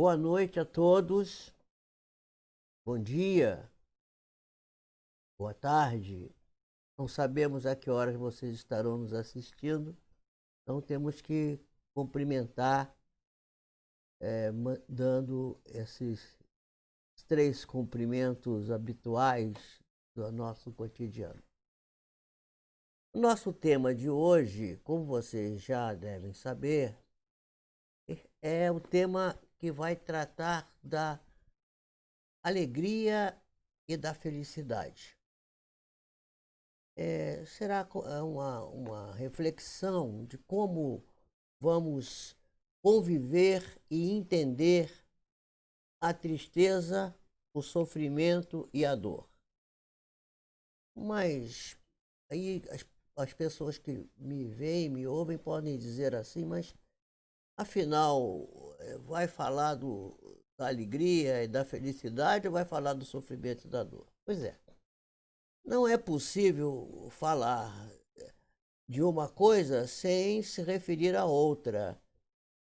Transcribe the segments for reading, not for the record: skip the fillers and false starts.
Boa noite a todos. Bom dia, boa tarde. Não sabemos a que horas vocês estarão nos assistindo, então temos que cumprimentar, dando esses três cumprimentos habituais do nosso cotidiano. O nosso tema de hoje, como vocês já devem saber, é o tema que vai tratar da alegria e da felicidade. Será uma reflexão de como vamos conviver e entender a tristeza, o sofrimento e a dor. Mas aí as pessoas que me veem, me ouvem, podem dizer assim, mas afinal, vai falar da alegria e da felicidade ou vai falar do sofrimento e da dor? Pois é. Não é possível falar de uma coisa sem se referir a outra.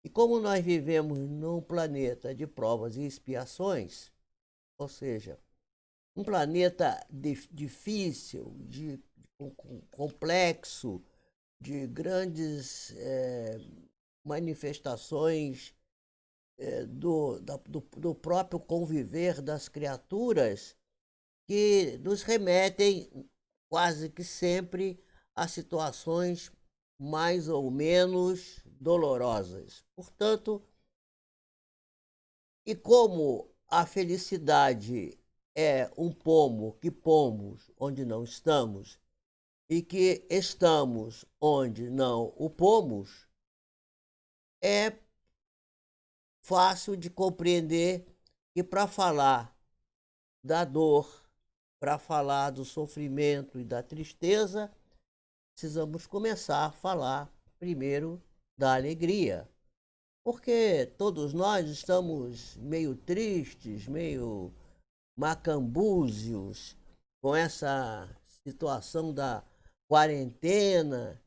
E como nós vivemos num planeta de provas e expiações, ou seja, um planeta difícil, complexo, de grandes manifestações do próprio conviver das criaturas, que nos remetem quase que sempre a situações mais ou menos dolorosas. Portanto, e como a felicidade é um pomo que pomos onde não estamos e que estamos onde não o pomos, é fácil de compreender que para falar da dor, para falar do sofrimento e da tristeza, precisamos começar a falar primeiro da alegria. Porque todos nós estamos meio tristes, meio macambúzios com essa situação da quarentena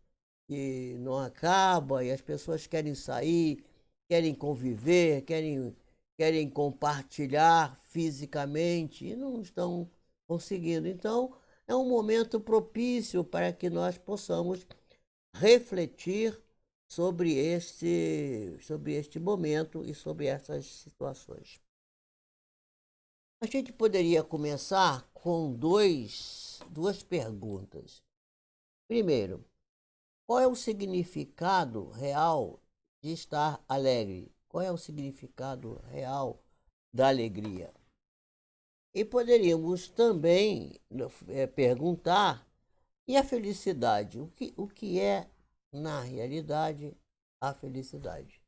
que não acaba e as pessoas querem sair, querem conviver, querem compartilhar fisicamente e não estão conseguindo. Então, é um momento propício para que nós possamos refletir sobre este momento e sobre essas situações. A gente poderia começar com duas perguntas. Primeiro, qual é o significado real de estar alegre? Qual é o significado real da alegria? E poderíamos também perguntar, e a felicidade? O que é, na realidade, a felicidade?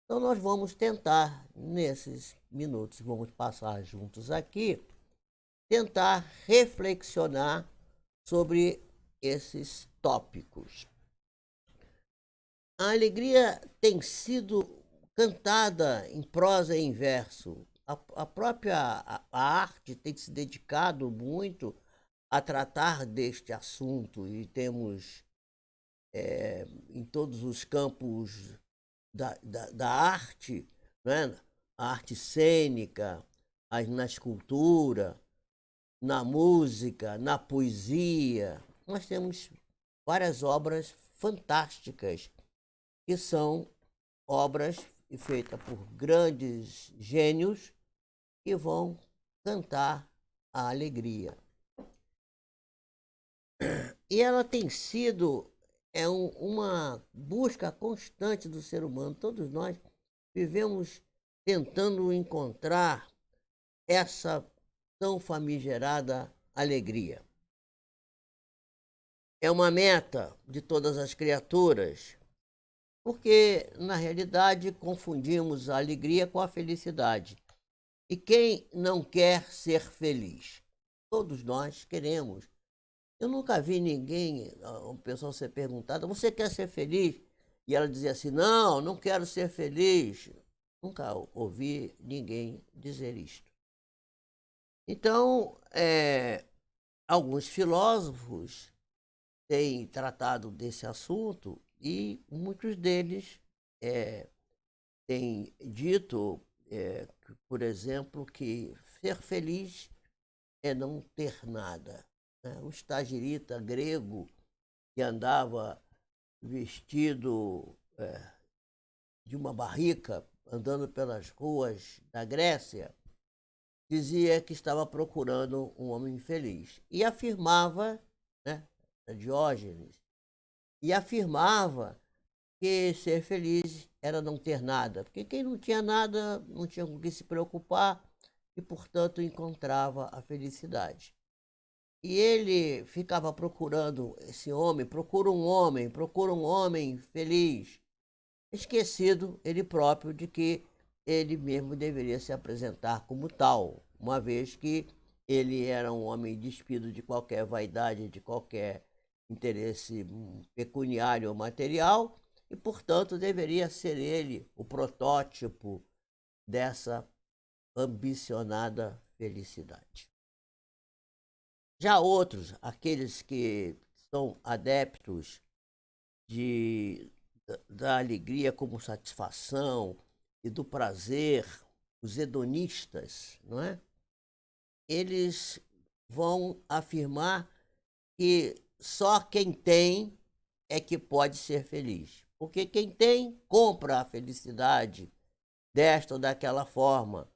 Então, nós vamos tentar, nesses minutos, vamos passar juntos aqui, tentar reflexionar sobre esses tópicos. A alegria tem sido cantada em prosa e em verso. A própria arte tem se dedicado muito a tratar deste assunto e temos, em todos os campos da arte, né? A arte cênica, na escultura, na música, na poesia. Nós temos várias obras fantásticas, que são obras feitas por grandes gênios que vão cantar a alegria. E ela tem sido uma busca constante do ser humano. Todos nós vivemos tentando encontrar essa tão famigerada alegria. É uma meta de todas as criaturas, porque, na realidade, confundimos a alegria com a felicidade. E quem não quer ser feliz? Todos nós queremos. Eu nunca vi ninguém, uma pessoa ser perguntada, você quer ser feliz? E ela dizia assim, não, não quero ser feliz. Nunca ouvi ninguém dizer isto. Então, alguns filósofos têm tratado desse assunto e muitos deles têm dito por exemplo, que ser feliz é não ter nada, né? O estagirita grego que andava vestido de uma barrica, andando pelas ruas da Grécia, dizia que estava procurando um homem feliz. E afirmava, né, Diógenes, e afirmava que ser feliz era não ter nada, porque quem não tinha nada não tinha com o que se preocupar e, portanto, encontrava a felicidade. E ele ficava procurando esse homem, procura um homem feliz, esquecido ele próprio de que ele mesmo deveria se apresentar como tal, uma vez que ele era um homem despido de qualquer vaidade, de qualquer interesse pecuniário ou material, e, portanto, deveria ser ele o protótipo dessa ambicionada felicidade. Já outros, aqueles que são adeptos de, da alegria como satisfação e do prazer, os hedonistas, não é? Eles vão afirmar que só quem tem é que pode ser feliz. Porque quem tem, compra a felicidade desta ou daquela forma.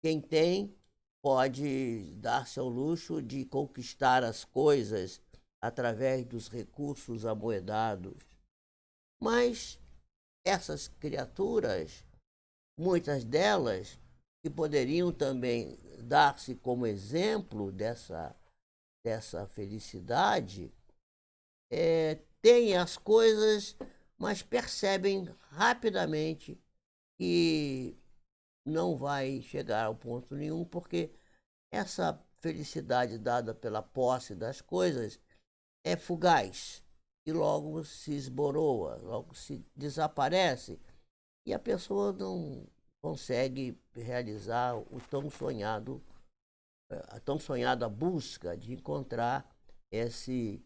Quem tem, pode dar-se ao luxo de conquistar as coisas através dos recursos amoedados. Mas essas criaturas, muitas delas, que poderiam também dar-se como exemplo dessa felicidade, têm as coisas, mas percebem rapidamente que não vai chegar ao ponto nenhum, porque essa felicidade dada pela posse das coisas é fugaz e logo se esboroa, logo se desaparece e a pessoa não consegue realizar o tão sonhado, a tão sonhada busca de encontrar esse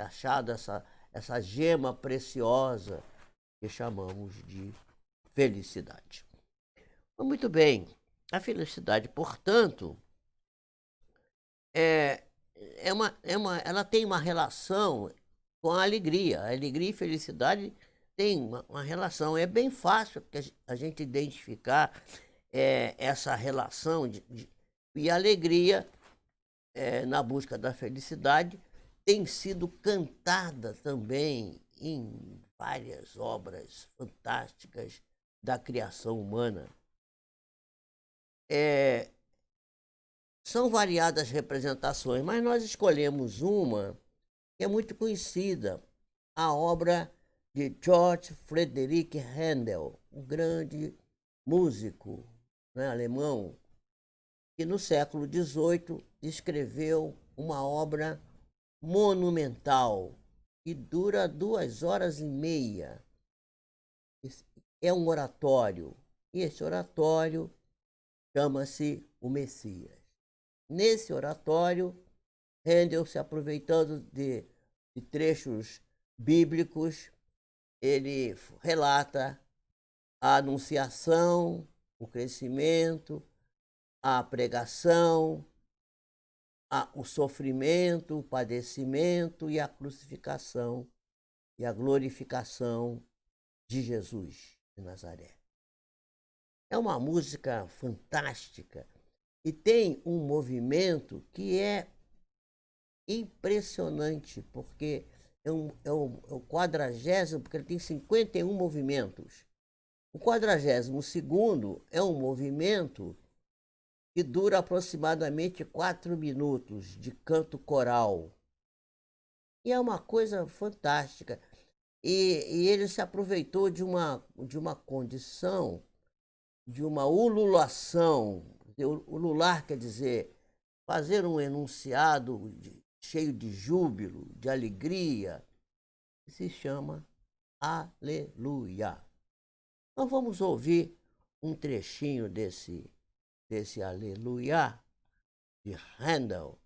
achado, essa gema preciosa que chamamos de felicidade. Muito bem, a felicidade, portanto, é, ela tem uma relação com a alegria. A alegria e felicidade têm uma relação. É bem fácil a gente identificar essa relação e a alegria na busca da felicidade tem sido cantada também em várias obras fantásticas da criação humana. São variadas representações, mas nós escolhemos uma que é muito conhecida, a obra de Georg Friedrich Händel, um grande músico, né, alemão, que no século XVIII escreveu uma obra monumental que dura 2 horas e meia. É um oratório, e esse oratório chama-se O Messias. Nesse oratório, Handel, se aproveitando de trechos bíblicos, ele relata a anunciação, o crescimento, a pregação, o sofrimento, o padecimento e a crucificação e a glorificação de Jesus de Nazaré. É uma música fantástica e tem um movimento que é impressionante, porque é o 40º, porque ele tem 51 movimentos. O 42º é um movimento que dura aproximadamente 4 minutos de canto coral. E é uma coisa fantástica. E ele se aproveitou de uma condição, de uma ululação. Ulular quer dizer fazer um enunciado cheio de júbilo, de alegria, que se chama Aleluia. Então vamos ouvir um trechinho desse Aleluia de Handel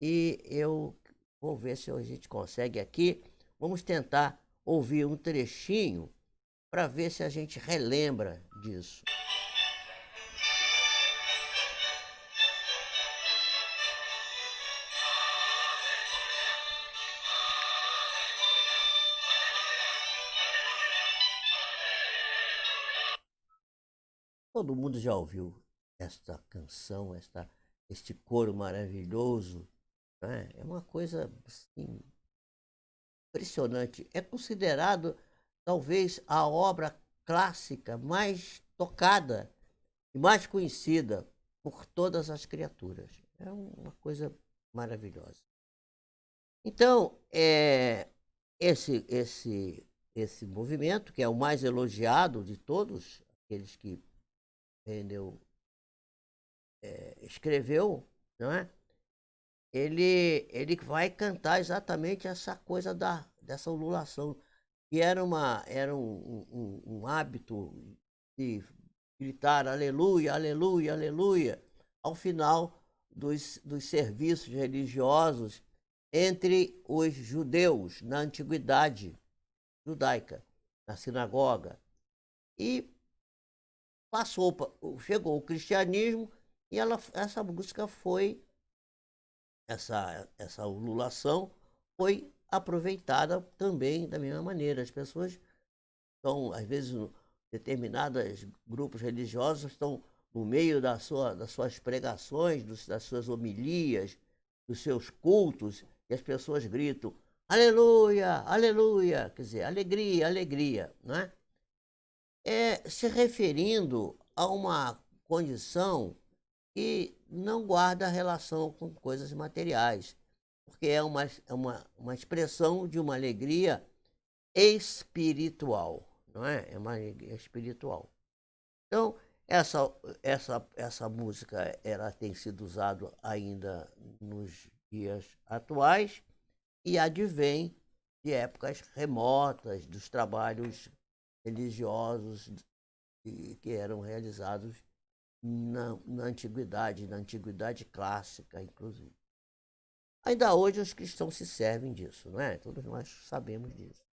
e eu vou ver se a gente consegue aqui. Vamos tentar ouvir um trechinho para ver se a gente relembra disso. Todo mundo já ouviu esta canção, este coro maravilhoso, né? É uma coisa assim, impressionante. É considerado talvez a obra clássica mais tocada e mais conhecida por todas as criaturas. É uma coisa maravilhosa. Então, esse movimento, que é o mais elogiado de todos aqueles que Handel escreveu, não é? Ele vai cantar exatamente essa coisa dessa ululação, que era um hábito de gritar aleluia, aleluia, aleluia, ao final dos serviços religiosos entre os judeus na antiguidade judaica, na sinagoga. E chegou o cristianismo e essa música foi, essa ululação foi aproveitada também da mesma maneira. As pessoas estão, às vezes, determinados grupos religiosos estão no meio das suas pregações, das suas homilias, dos seus cultos, e as pessoas gritam aleluia, aleluia, quer dizer, alegria, alegria, não é? Se referindo a uma condição que não guarda relação com coisas materiais, porque é uma expressão de uma alegria espiritual, não é? É uma alegria espiritual. Então, essa música ela tem sido usada ainda nos dias atuais e advém de épocas remotas, dos trabalhos religiosos que eram realizados na antiguidade clássica, inclusive. Ainda hoje os cristãos se servem disso, não é? Todos nós sabemos disso.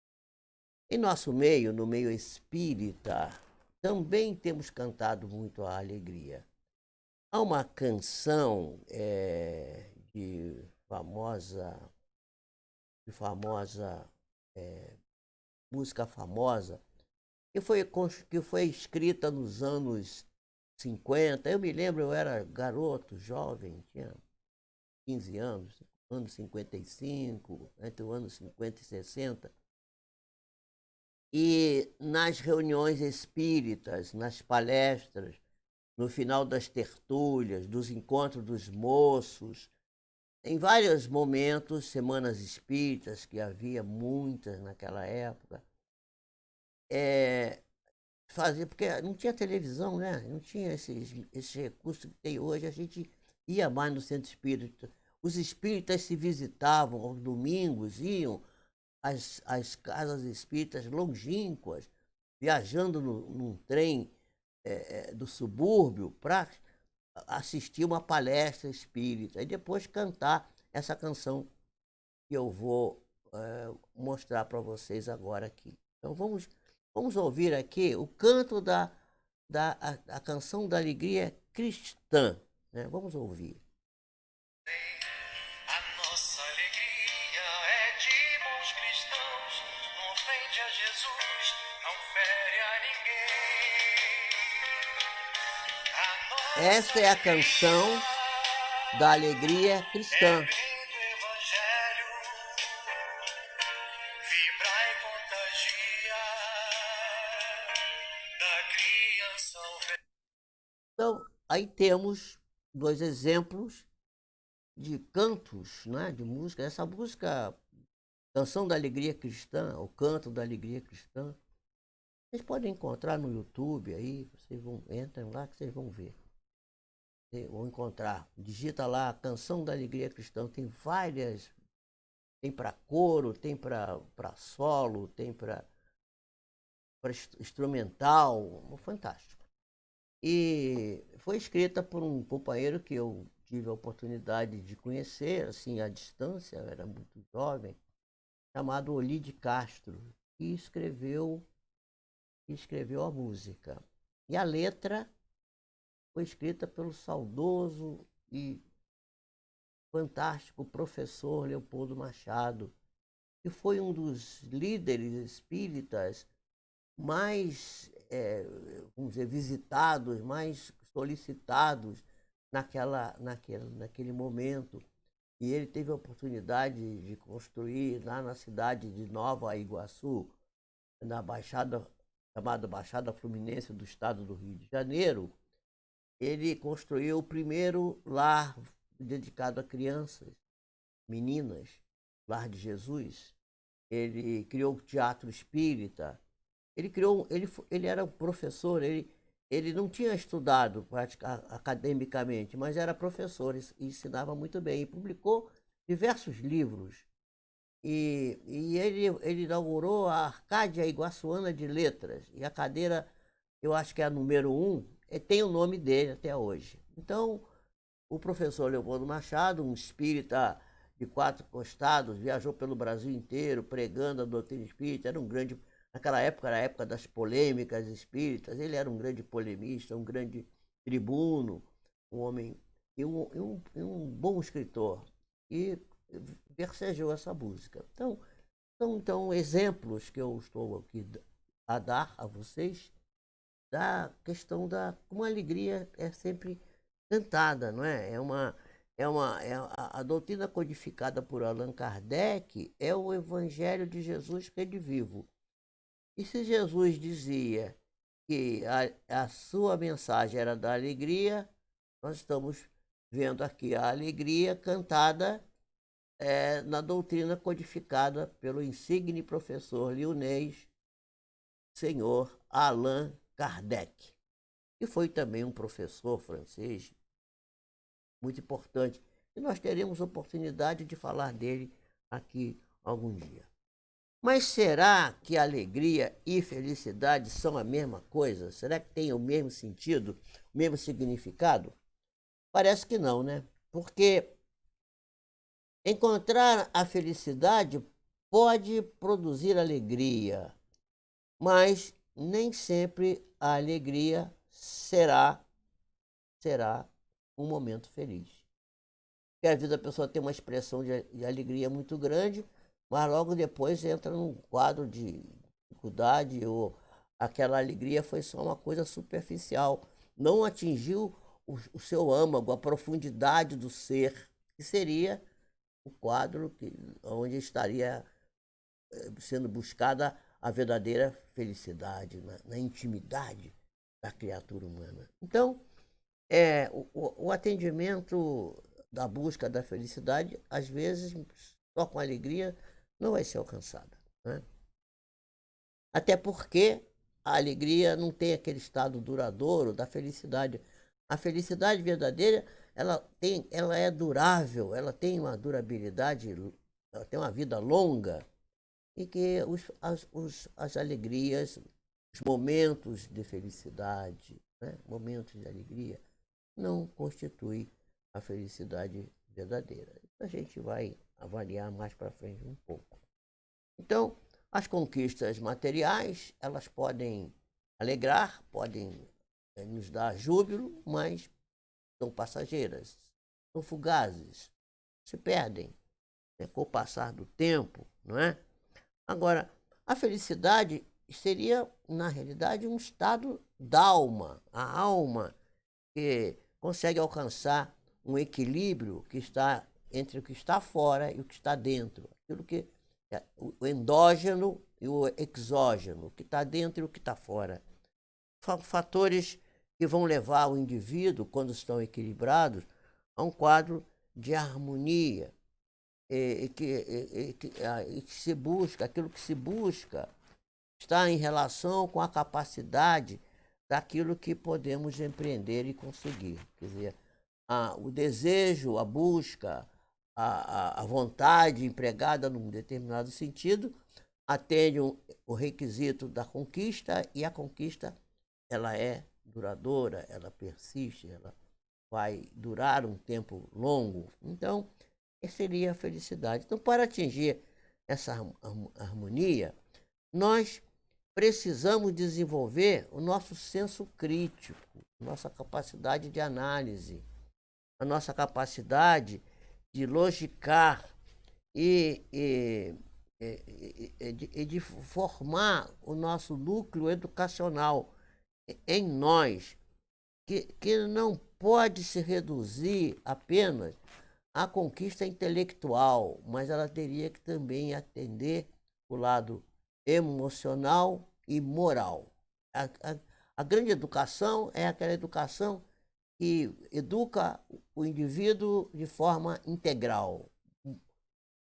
Em nosso meio, no meio espírita, também temos cantado muito a alegria. Há uma canção de famosa música famosa que foi escrita nos anos 50. Eu me lembro, eu era garoto, jovem, tinha 15 anos, anos 55, entre os anos 50 e 60. E nas reuniões espíritas, nas palestras, no final das tertúlias, dos encontros dos moços, em vários momentos, semanas espíritas, que havia muitas naquela época, porque não tinha televisão, né? Não tinha esses recursos que tem hoje. A gente ia mais no centro espírita. Os espíritas se visitavam aos domingos, iam às casas espíritas longínquas, viajando num trem do subúrbio para assistir uma palestra espírita e depois cantar essa canção que eu vou mostrar para vocês agora aqui. Então vamos ouvir aqui o canto a canção da alegria cristã, né? Vamos ouvir. A nossa alegria é de bons cristãos, não ofende a Jesus, não fere a ninguém. Essa é a canção da alegria cristã. Do Evangelho, vibra e contagia da criança ao velho. Então, aí temos dois exemplos de cantos, né, de música. Essa música, Canção da Alegria Cristã, o Canto da Alegria Cristã, vocês podem encontrar no YouTube aí, vocês entrem lá que vocês vão ver. Vocês vão encontrar, digita lá Canção da Alegria Cristã, tem várias, tem para coro, tem para solo, tem para instrumental, fantástico. E foi escrita por um companheiro que eu tive a oportunidade de conhecer, assim, à distância, eu era muito jovem, chamado Olide Castro, que escreveu a música. E a letra foi escrita pelo saudoso e fantástico professor Leopoldo Machado, que foi um dos líderes espíritas mais vamos dizer, visitados, mais solicitados naquele momento. E ele teve a oportunidade de construir lá na cidade de Nova Iguaçu, na Baixada, chamada Baixada Fluminense do estado do Rio de Janeiro, ele construiu o primeiro lar dedicado a crianças, meninas, Lar de Jesus. Ele criou o teatro espírita. Ele era um professor, ele não tinha estudado academicamente, mas era professor e ensinava muito bem. E publicou diversos livros. E ele inaugurou a Arcádia Iguaçuana de Letras. E a cadeira, eu acho que é a número 1, tem o nome dele até hoje. Então, o professor Leopoldo Machado, um espírita de 4 costados, viajou pelo Brasil inteiro pregando a doutrina espírita, era um grande. Naquela época, era a época das polêmicas espíritas, ele era um grande polemista, um grande tribuno, um homem e um bom escritor. E versejou essa música. Então, exemplos que eu estou aqui a dar a vocês da questão da como a alegria é sempre cantada, não é? A doutrina codificada por Allan Kardec é o Evangelho de Jesus redivivo. E se Jesus dizia que a sua mensagem era da alegria, nós estamos vendo aqui a alegria cantada na doutrina codificada pelo insigne professor liunês, senhor Allan Kardec, que foi também um professor francês muito importante. E nós teremos oportunidade de falar dele aqui algum dia. Mas será que alegria e felicidade são a mesma coisa? Será que tem o mesmo sentido, o mesmo significado? Parece que não, né? Porque encontrar a felicidade pode produzir alegria, mas nem sempre a alegria será um momento feliz. Porque às vezes a pessoa tem uma expressão de alegria muito grande, mas logo depois entra num quadro de dificuldade ou aquela alegria foi só uma coisa superficial, não atingiu o seu âmago, a profundidade do ser, que seria o quadro onde estaria sendo buscada a verdadeira felicidade, na intimidade da criatura humana. Então, o atendimento da busca da felicidade, às vezes, só com alegria, não vai ser alcançada, né? Até porque a alegria não tem aquele estado duradouro da felicidade. A felicidade verdadeira, ela é durável, ela tem uma durabilidade, ela tem uma vida longa, e que as alegrias, os momentos de felicidade, né? Momentos de alegria, não constituem a felicidade verdadeira. A gente vai avaliar mais para frente um pouco. Então, as conquistas materiais, elas podem alegrar, podem nos dar júbilo, mas são passageiras, são fugazes, se perdem, né, com o passar do tempo, não é? Agora, a felicidade seria, na realidade, um estado da alma, a alma que consegue alcançar um equilíbrio que está entre o que está fora e o que está dentro, aquilo que é o endógeno e o exógeno, o que está dentro e o que está fora. Fatores que vão levar o indivíduo, quando estão equilibrados, a um quadro de harmonia, e que se busca, aquilo que se busca está em relação com a capacidade daquilo que podemos empreender e conseguir. Quer dizer, o desejo, a busca, a vontade empregada num determinado sentido atende o requisito da conquista, e a conquista ela é duradoura, ela persiste, ela vai durar um tempo longo. Então, essa seria a felicidade. Então, para atingir essa harmonia, nós precisamos desenvolver o nosso senso crítico, nossa capacidade de análise, a nossa capacidade de logicar e de formar o nosso núcleo educacional, em nós que não pode se reduzir apenas à conquista intelectual, mas ela teria que também atender o lado emocional e moral. A grande educação é aquela educação que educa o indivíduo de forma integral,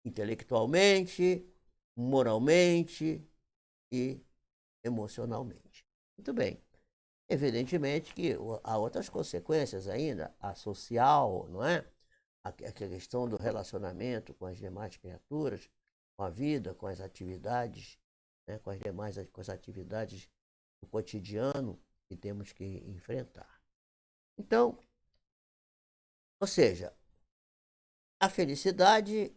intelectualmente, moralmente e emocionalmente. Muito bem. Evidentemente que há outras consequências ainda, a social, não é? A questão do relacionamento com as demais criaturas, com a vida, com as atividades, né? Com as atividades do cotidiano que temos que enfrentar. Então, ou seja, a felicidade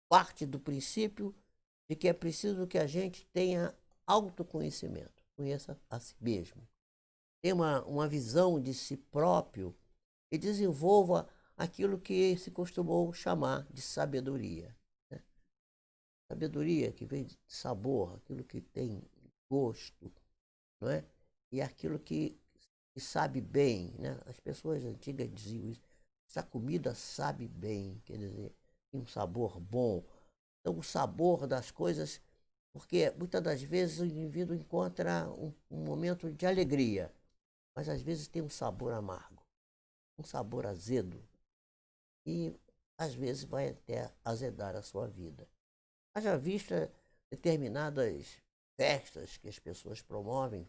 parte do princípio de que é preciso que a gente tenha autoconhecimento, conheça a si mesmo, tenha uma visão de si próprio e desenvolva aquilo que se costumou chamar de sabedoria. Né? Sabedoria que vem de sabor, aquilo que tem gosto, não é? E aquilo que sabe bem. Né? As pessoas antigas diziam isso. Essa comida sabe bem, quer dizer, tem um sabor bom. Então, o sabor das coisas, porque muitas das vezes o indivíduo encontra um momento de alegria, mas às vezes tem um sabor amargo, um sabor azedo, e às vezes vai até azedar a sua vida. Haja vista determinadas festas que as pessoas promovem,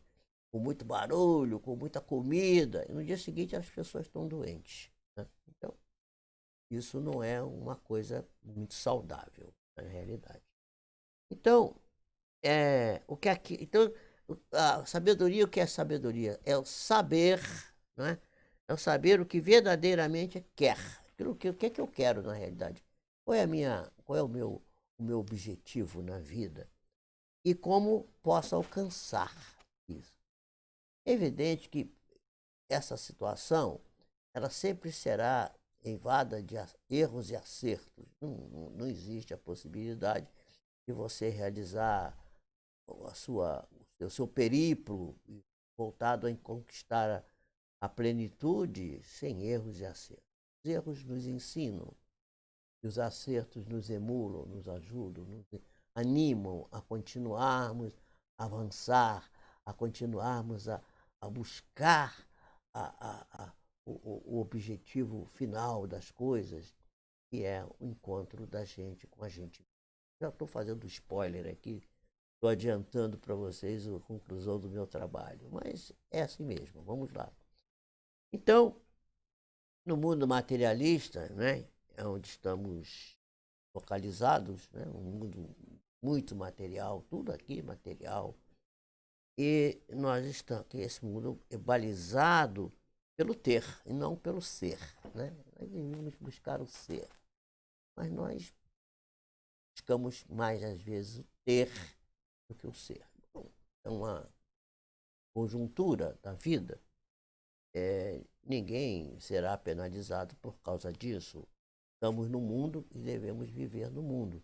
com muito barulho, com muita comida, e no dia seguinte as pessoas estão doentes. Né? Então, isso não é uma coisa muito saudável, na realidade. Então, então, a sabedoria, o que é sabedoria? É o saber, não é? É o saber o que verdadeiramente quer. O que é que eu quero na realidade? Qual é o meu objetivo na vida? E como posso alcançar isso? É evidente que essa situação, ela sempre será eivada de erros e acertos. Não existe a possibilidade de você realizar o seu periplo voltado a conquistar a plenitude sem erros e acertos. Os erros nos ensinam e os acertos nos emulam, nos ajudam, nos animam a continuarmos a avançar, a continuarmos a buscar o objetivo final das coisas, que é o encontro da gente com a gente. Já estou fazendo spoiler aqui, estou adiantando para vocês a conclusão do meu trabalho, mas é assim mesmo, vamos lá. Então, no mundo materialista, né, é onde estamos localizados, né, um mundo muito material, tudo aqui material, e nós estamos, esse mundo é balizado pelo ter e não pelo ser. Né? Nós devemos buscar o ser, mas nós buscamos mais, às vezes, o ter do que o ser. Bom, é uma conjuntura da vida. Ninguém será penalizado por causa disso. Estamos no mundo e devemos viver no mundo,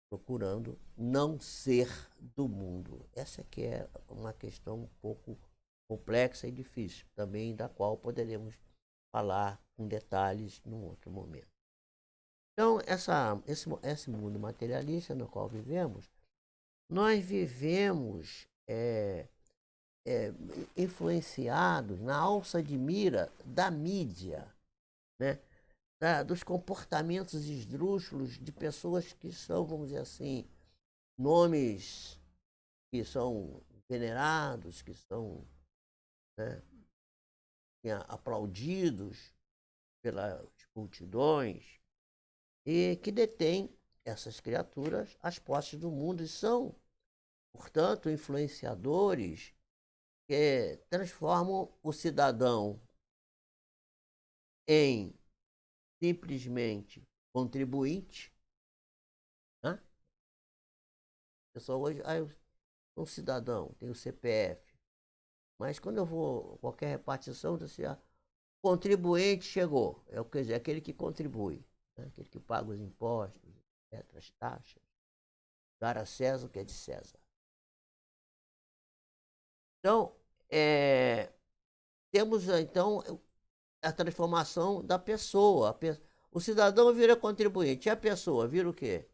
procurando não ser do mundo. Essa que é uma questão um pouco complexa e difícil, também da qual poderemos falar com detalhes num outro momento. Então, esse mundo materialista no qual vivemos, nós vivemos influenciados na alça de mira da mídia, né? Dos comportamentos esdrúxulos de pessoas que são, vamos dizer assim, nomes que são venerados, que são, né, aplaudidos pelas multidões e que detêm essas criaturas as posses do mundo e são, portanto, influenciadores que transformam o cidadão em simplesmente contribuinte. Né? A pessoa hoje, eu sou um cidadão, tenho CPF, mas quando eu vou qualquer repartição, assim, contribuinte chegou, quer dizer, aquele que contribui, né? Aquele que paga os impostos, etc., as taxas, dar a César o que é de César. Então, é, temos, então, a transformação da pessoa. O cidadão vira contribuinte. E a pessoa vira o quê?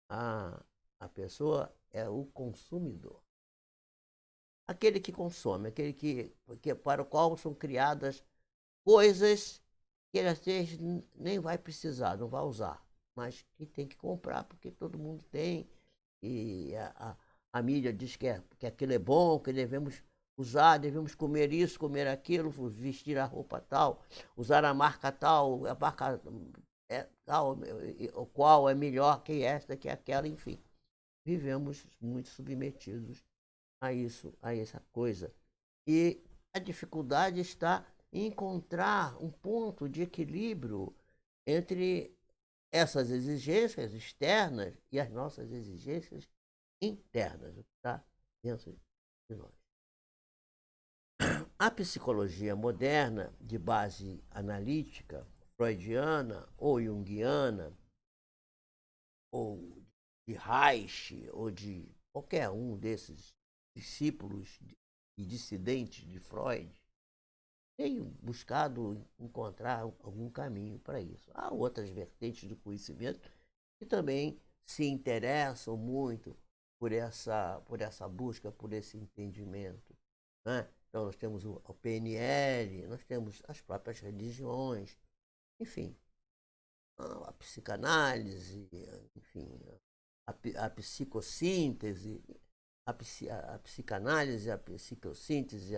A pessoa é o consumidor. Aquele que consome, aquele para o qual são criadas coisas que ele às vezes nem vai precisar, não vai usar, mas que tem que comprar porque todo mundo tem. E a mídia diz que aquilo é bom, que devemos usar, devemos comer isso, comer aquilo, vestir a roupa tal, usar a marca tal, a marca tal, o qual é melhor que esta, que aquela, enfim. Vivemos muito submetidos a isso, a essa coisa. E a dificuldade está em encontrar um ponto de equilíbrio entre essas exigências externas e as nossas exigências internas, o que está dentro de nós. A psicologia moderna, de base analítica, freudiana ou junguiana, ou de Reich, ou de qualquer um desses discípulos e dissidentes de Freud, tenho buscado encontrar algum caminho para isso. Há outras vertentes do conhecimento que também se interessam muito por essa busca, por esse entendimento. Né? Então, nós temos o PNL, nós temos as próprias religiões, enfim, a psicanálise, enfim, a psicossíntese, a psicanálise, a psicossíntese,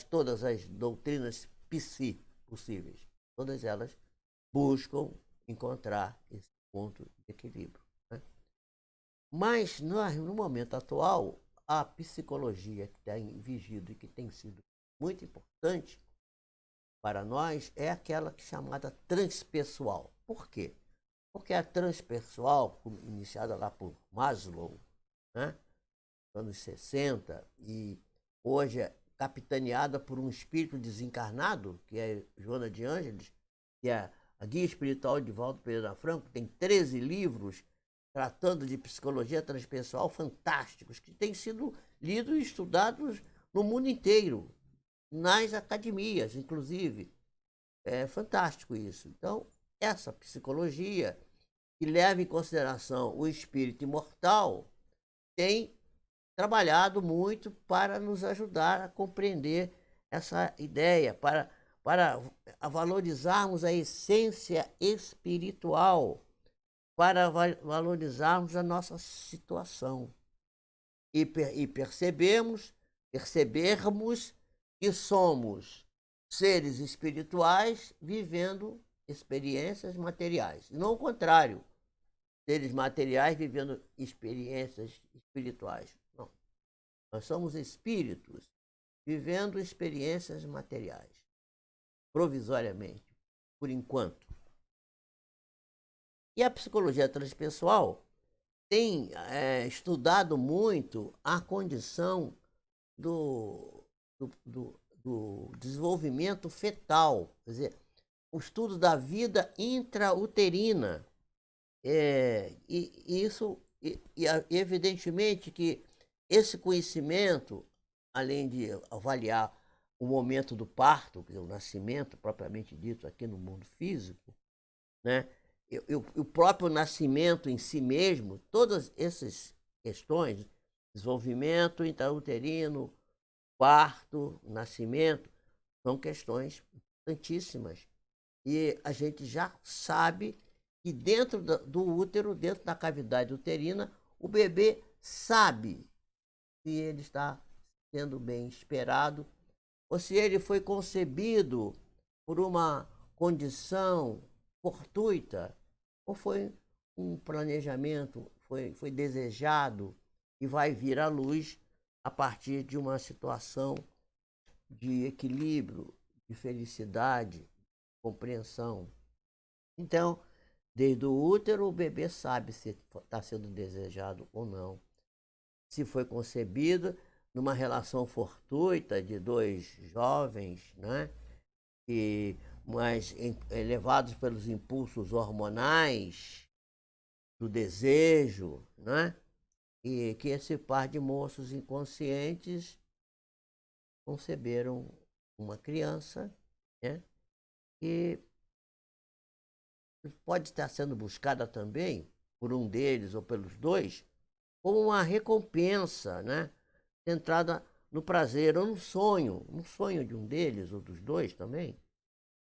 todas as doutrinas psi possíveis, todas elas buscam encontrar esse ponto de equilíbrio. Né? Mas, no momento atual, a psicologia que tem vigido e que tem sido muito importante para nós é aquela chamada transpessoal. Por quê? Porque a transpessoal, iniciada lá por Maslow, né, nos anos 60, e hoje é capitaneada por um espírito desencarnado, que é Joana de Ângeles, que é a Guia Espiritual de Valdo Pereira Franco, tem 13 livros tratando de psicologia transpessoal fantásticos, que têm sido lidos e estudados no mundo inteiro, nas academias, inclusive. É fantástico isso. Então, essa psicologia que leva em consideração o espírito imortal tem trabalhado muito para nos ajudar a compreender essa ideia, para valorizarmos a essência espiritual, para valorizarmos a nossa situação e percebermos que somos seres espirituais vivendo experiências materiais, e não o contrário, seres materiais vivendo experiências espirituais. Não. Nós somos espíritos vivendo experiências materiais, provisoriamente, por enquanto. E a psicologia transpessoal tem estudado muito a condição do desenvolvimento fetal, quer dizer, o estudo da vida intrauterina. E isso, evidentemente que esse conhecimento, além de avaliar o momento do parto, que é o nascimento propriamente dito aqui no mundo físico, né? O próprio nascimento em si mesmo, todas essas questões, desenvolvimento intrauterino, parto, nascimento, são questões importantíssimas. E a gente já sabe que dentro do útero, dentro da cavidade uterina, o bebê sabe se ele está sendo bem esperado ou se ele foi concebido por uma condição fortuita ou foi um planejamento, foi desejado e vai vir à luz a partir de uma situação de equilíbrio, de felicidade, compreensão. Então, desde o útero, o bebê sabe se está sendo desejado ou não. Se foi concebido numa relação fortuita de dois jovens, né? Mas levados pelos impulsos hormonais do desejo, né? E que esse par de moços inconscientes conceberam uma criança, né, que pode estar sendo buscada também por um deles ou pelos dois como uma recompensa, né, centrada no prazer ou no sonho de um deles ou dos dois também,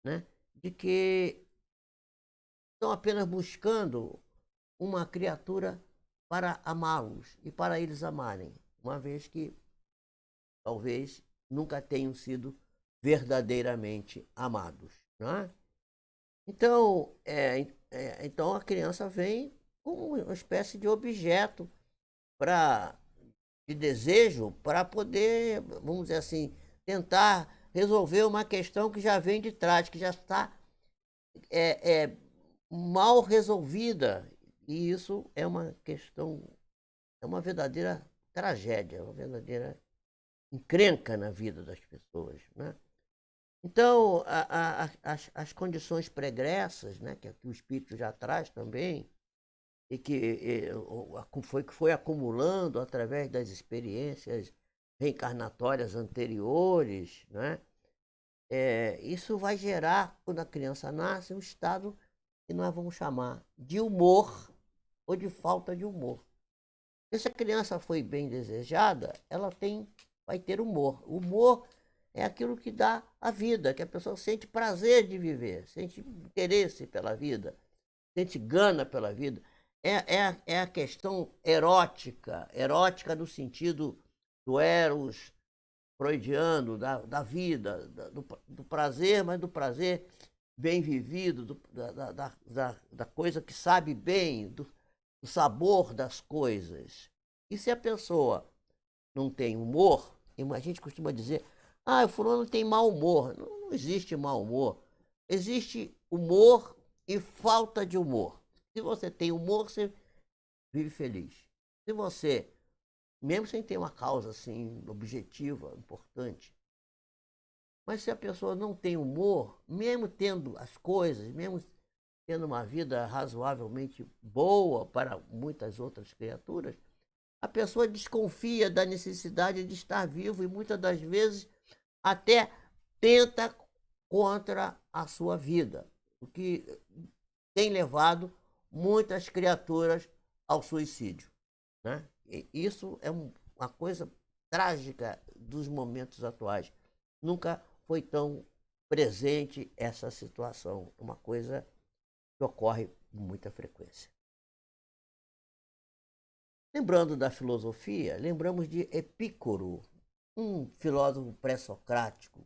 né, de que estão apenas buscando uma criatura para amá-los e para eles amarem, uma vez que talvez nunca tenham sido verdadeiramente amados, né? Então, então a criança vem como uma espécie de objeto para de desejo para poder, vamos dizer assim, tentar resolver uma questão que já vem de trás, que já está mal resolvida. E isso é uma questão, é uma verdadeira tragédia, uma verdadeira encrenca na vida das pessoas, né? Então, as condições pregressas, né, que o espírito já traz também, e que foi acumulando através das experiências reencarnatórias anteriores, né? Isso vai gerar, quando a criança nasce, um estado que nós vamos chamar de humor ou de falta de humor. E se a criança foi bem desejada, vai ter humor. O humor é aquilo que dá a vida, que a pessoa sente prazer de viver, sente interesse pela vida, sente gana pela vida. É a questão erótica, erótica no sentido do eros freudiano, da vida, do prazer, mas do prazer bem vivido, da coisa que sabe bem, do sabor das coisas. E se a pessoa não tem humor, a gente costuma dizer, o fulano tem mau humor. Não, não existe mau humor. Existe humor e falta de humor. Se você tem humor, você vive feliz. Se você, mesmo sem ter uma causa assim objetiva, importante, mas se a pessoa não tem humor, mesmo tendo as coisas, mesmo tendo uma vida razoavelmente boa para muitas outras criaturas, a pessoa desconfia da necessidade de estar vivo e muitas das vezes até tenta contra a sua vida, o que tem levado muitas criaturas ao suicídio, né? E isso é uma coisa trágica dos momentos atuais. Nunca foi tão presente essa situação, uma coisa que ocorre com muita frequência. Lembrando da filosofia, lembramos de Epícoro, um filósofo pré-socrático.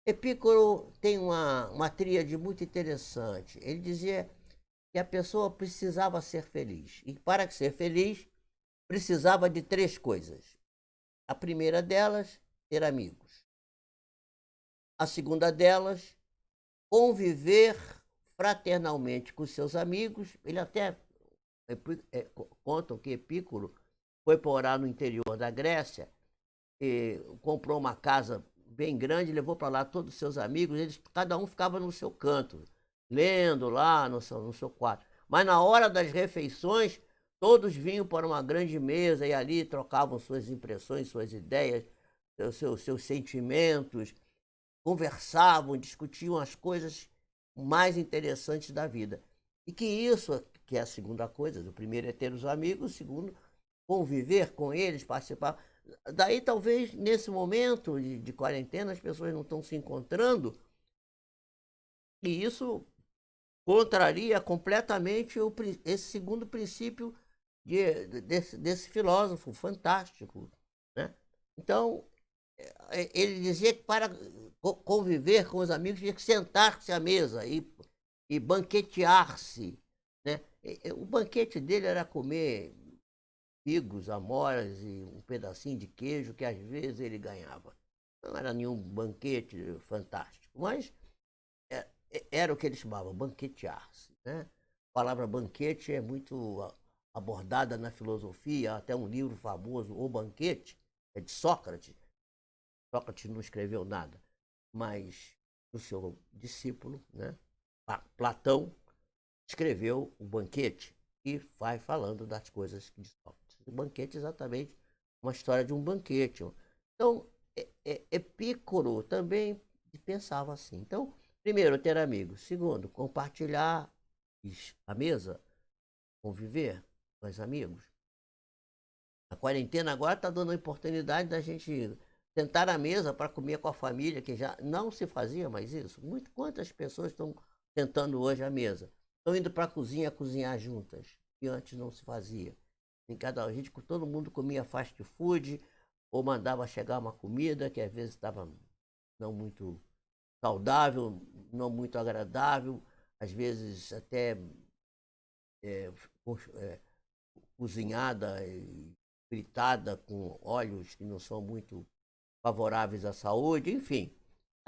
Epícoro tem uma tríade muito interessante. Ele dizia que a pessoa precisava ser feliz. E para ser feliz, precisava de três coisas. A primeira delas, ter amigos. A segunda delas, conviver fraternalmente com seus amigos. Ele até contam que Epícoro foi morar no interior da Grécia, e comprou uma casa bem grande, levou para lá todos os seus amigos, cada um ficava no seu canto, lendo lá no seu quarto. Mas na hora das refeições, todos vinham para uma grande mesa e ali trocavam suas impressões, suas ideias, seus sentimentos, conversavam, discutiam as coisas mais interessantes da vida. E que isso, que é a segunda coisa, o primeiro é ter os amigos, o segundo, conviver com eles, participar. Daí, talvez, nesse momento de quarentena, as pessoas não estão se encontrando, e isso contraria completamente esse segundo princípio desse filósofo fantástico, né? Então, ele dizia que para conviver com os amigos tinha que sentar-se à mesa e banquetear-se, né? O banquete dele era comer figos, amoras e um pedacinho de queijo que às vezes ele ganhava. Não era nenhum banquete fantástico, mas era o que ele chamava banquetear-se, né? A palavra banquete é muito abordada na filosofia, até um livro famoso, O Banquete, é de Sócrates. Sócrates não escreveu nada, mas o seu discípulo, né, Platão, escreveu o Banquete e vai falando das coisas de Sócrates. O banquete é exatamente uma história de um banquete. Então, Epicuro também pensava assim. Então, primeiro, ter amigos. Segundo, compartilhar a mesa, conviver com os amigos. A quarentena agora está dando a oportunidade da gente sentar à mesa para comer com a família, que já não se fazia mais isso. Quantas pessoas estão sentando hoje à mesa? Estão indo para a cozinha cozinhar juntas, que antes não se fazia. Em cada a gente, todo mundo comia fast food ou mandava chegar uma comida que às vezes estava não muito saudável, não muito agradável, às vezes até é, cozinhada e fritada com óleos que não são muito favoráveis à saúde, enfim.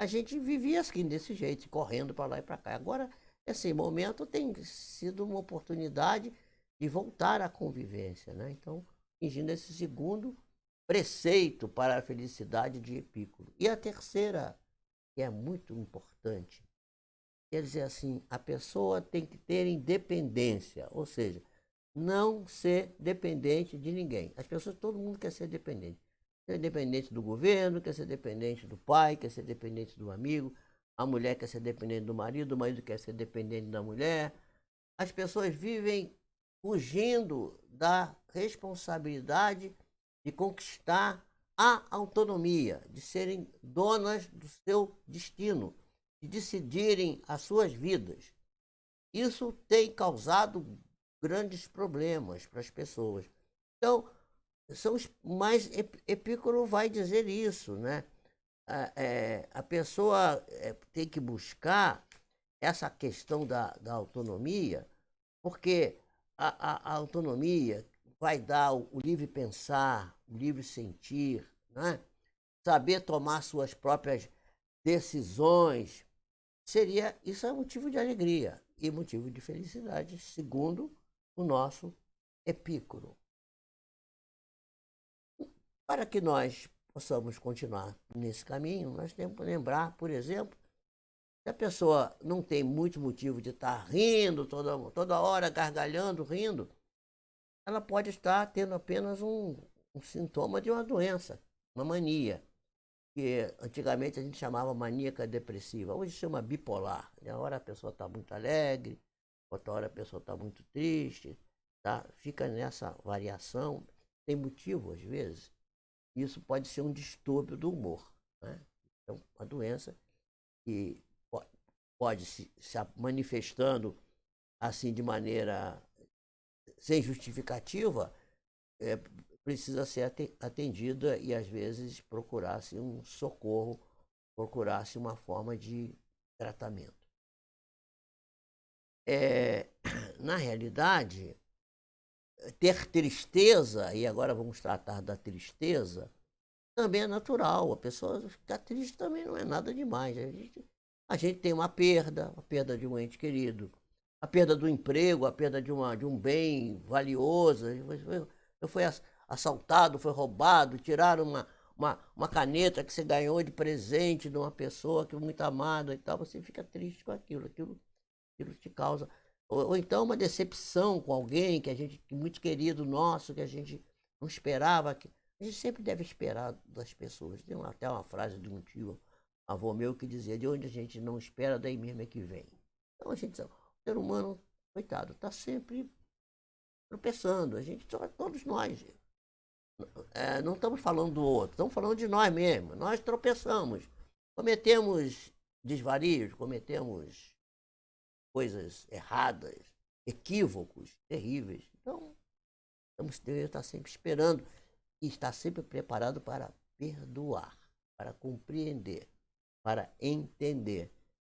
A gente vivia assim, desse jeito, correndo para lá e para cá. Agora, esse momento tem sido uma oportunidade de voltar à convivência, né? Então, fingindo esse segundo preceito para a felicidade de Epicuro. E a terceira, que é muito importante, quer dizer assim, a pessoa tem que ter independência, ou seja, não ser dependente de ninguém. As pessoas, todo mundo quer ser dependente. Quer ser dependente do governo, quer ser dependente do pai, quer ser dependente do amigo, a mulher quer ser dependente do marido, o marido quer ser dependente da mulher. As pessoas vivem fugindo da responsabilidade de conquistar a autonomia, de serem donas do seu destino, de decidirem as suas vidas. Isso tem causado grandes problemas para as pessoas. Então, mais Epicuro vai dizer isso, né? A pessoa tem que buscar essa questão da autonomia, porque a autonomia vai dar o livre pensar, o livre sentir, né? Saber tomar suas próprias decisões. Isso é motivo de alegria e motivo de felicidade, segundo o nosso Epicuro. Para que nós possamos continuar nesse caminho, nós temos que lembrar, por exemplo, se a pessoa não tem muito motivo de estar rindo toda hora, gargalhando, rindo, ela pode estar tendo apenas um sintoma de uma doença, uma mania, que antigamente a gente chamava maníaca depressiva, hoje se chama bipolar. Uma hora a pessoa está muito alegre, outra hora a pessoa está muito triste, tá? Fica nessa variação, tem motivo às vezes. Isso pode ser um distúrbio do humor, né? Então, uma doença que pode se manifestando assim de maneira sem justificativa, é, precisa ser atendida e às vezes procurar-se um socorro, procurar-se uma forma de tratamento. Na realidade, ter tristeza, e agora vamos tratar da tristeza, também é natural. A pessoa ficar triste também não é nada demais. A gente tem uma perda, a perda de um ente querido, a perda do emprego, a perda de um bem valioso. Eu fui assaltado, foi roubado, tiraram uma caneta que você ganhou de presente de uma pessoa que é muito amada e tal. Você fica triste com aquilo te causa. Ou então uma decepção com alguém que muito querido nosso, que a gente não esperava. A gente sempre deve esperar das pessoas. Tem até uma frase de um tio, avô meu, que dizia: de onde a gente não espera, daí mesmo é que vem. Então o ser humano, coitado, está sempre tropeçando. Todos nós. Não estamos falando do outro, estamos falando de nós mesmos. Nós tropeçamos. Cometemos desvarios, cometemos coisas erradas, equívocos terríveis. Então, devemos estar sempre esperando e estar sempre preparado para perdoar, para compreender, para entender.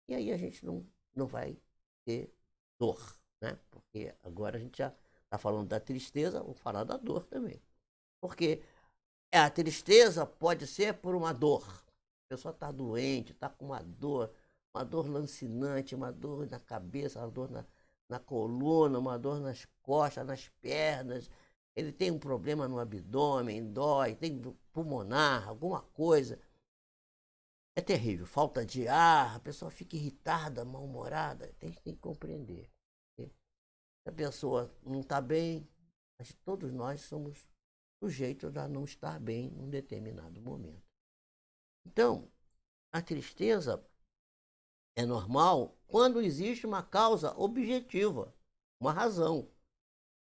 E aí a gente não vai ter dor, né? Porque agora a gente já está falando da tristeza, vou falar da dor também. Porque a tristeza pode ser por uma dor. A pessoa está doente, está com uma dor lancinante, uma dor na cabeça, uma dor na coluna, uma dor nas costas, nas pernas. Ele tem um problema no abdômen, dói, tem pulmonar, alguma coisa. É terrível, falta de ar, a pessoa fica irritada, mal-humorada. Tem que compreender. Se a pessoa não está bem, todos nós somos sujeitos a não estar bem num determinado momento. Então, Então, a tristeza é normal quando existe uma causa objetiva, uma razão.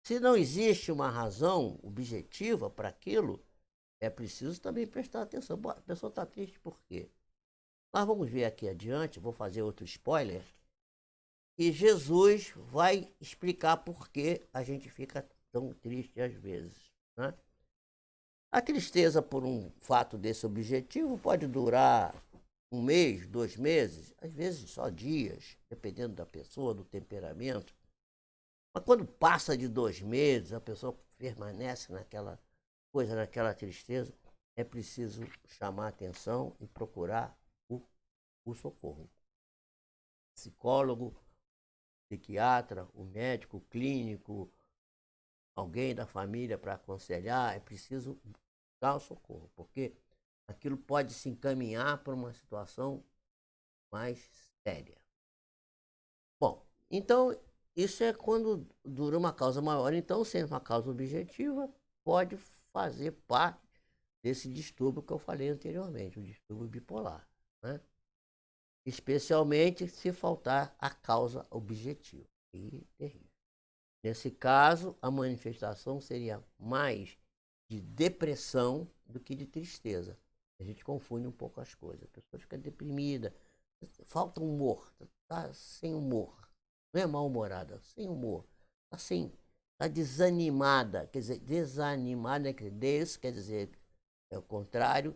Se não existe uma razão objetiva para aquilo, é preciso também prestar atenção. Bom, a pessoa está triste por quê? Nós vamos ver aqui adiante, vou fazer outro spoiler, e Jesus vai explicar por que a gente fica tão triste às vezes, né? A tristeza por um fato desse objetivo pode durar um mês, 2 meses, às vezes só dias, dependendo da pessoa, do temperamento. Mas quando passa de 2 meses, a pessoa permanece naquela coisa, naquela tristeza, é preciso chamar a atenção e procurar o socorro. Psicólogo, psiquiatra, o médico, o clínico, alguém da família para aconselhar, é preciso dar o socorro, porque aquilo pode se encaminhar para uma situação mais séria. Bom, então isso é quando dura uma causa maior. Então, sendo uma causa objetiva, pode fazer parte desse distúrbio que eu falei anteriormente, o distúrbio bipolar, né? Especialmente se faltar a causa objetiva. E terrível. Nesse caso, a manifestação seria mais de depressão do que de tristeza. A gente confunde um pouco as coisas. A pessoa fica deprimida, falta humor, está sem humor. Não é mal-humorada, sem humor. Está assim, está desanimada. Quer dizer, desanimada, quer dizer, é o contrário,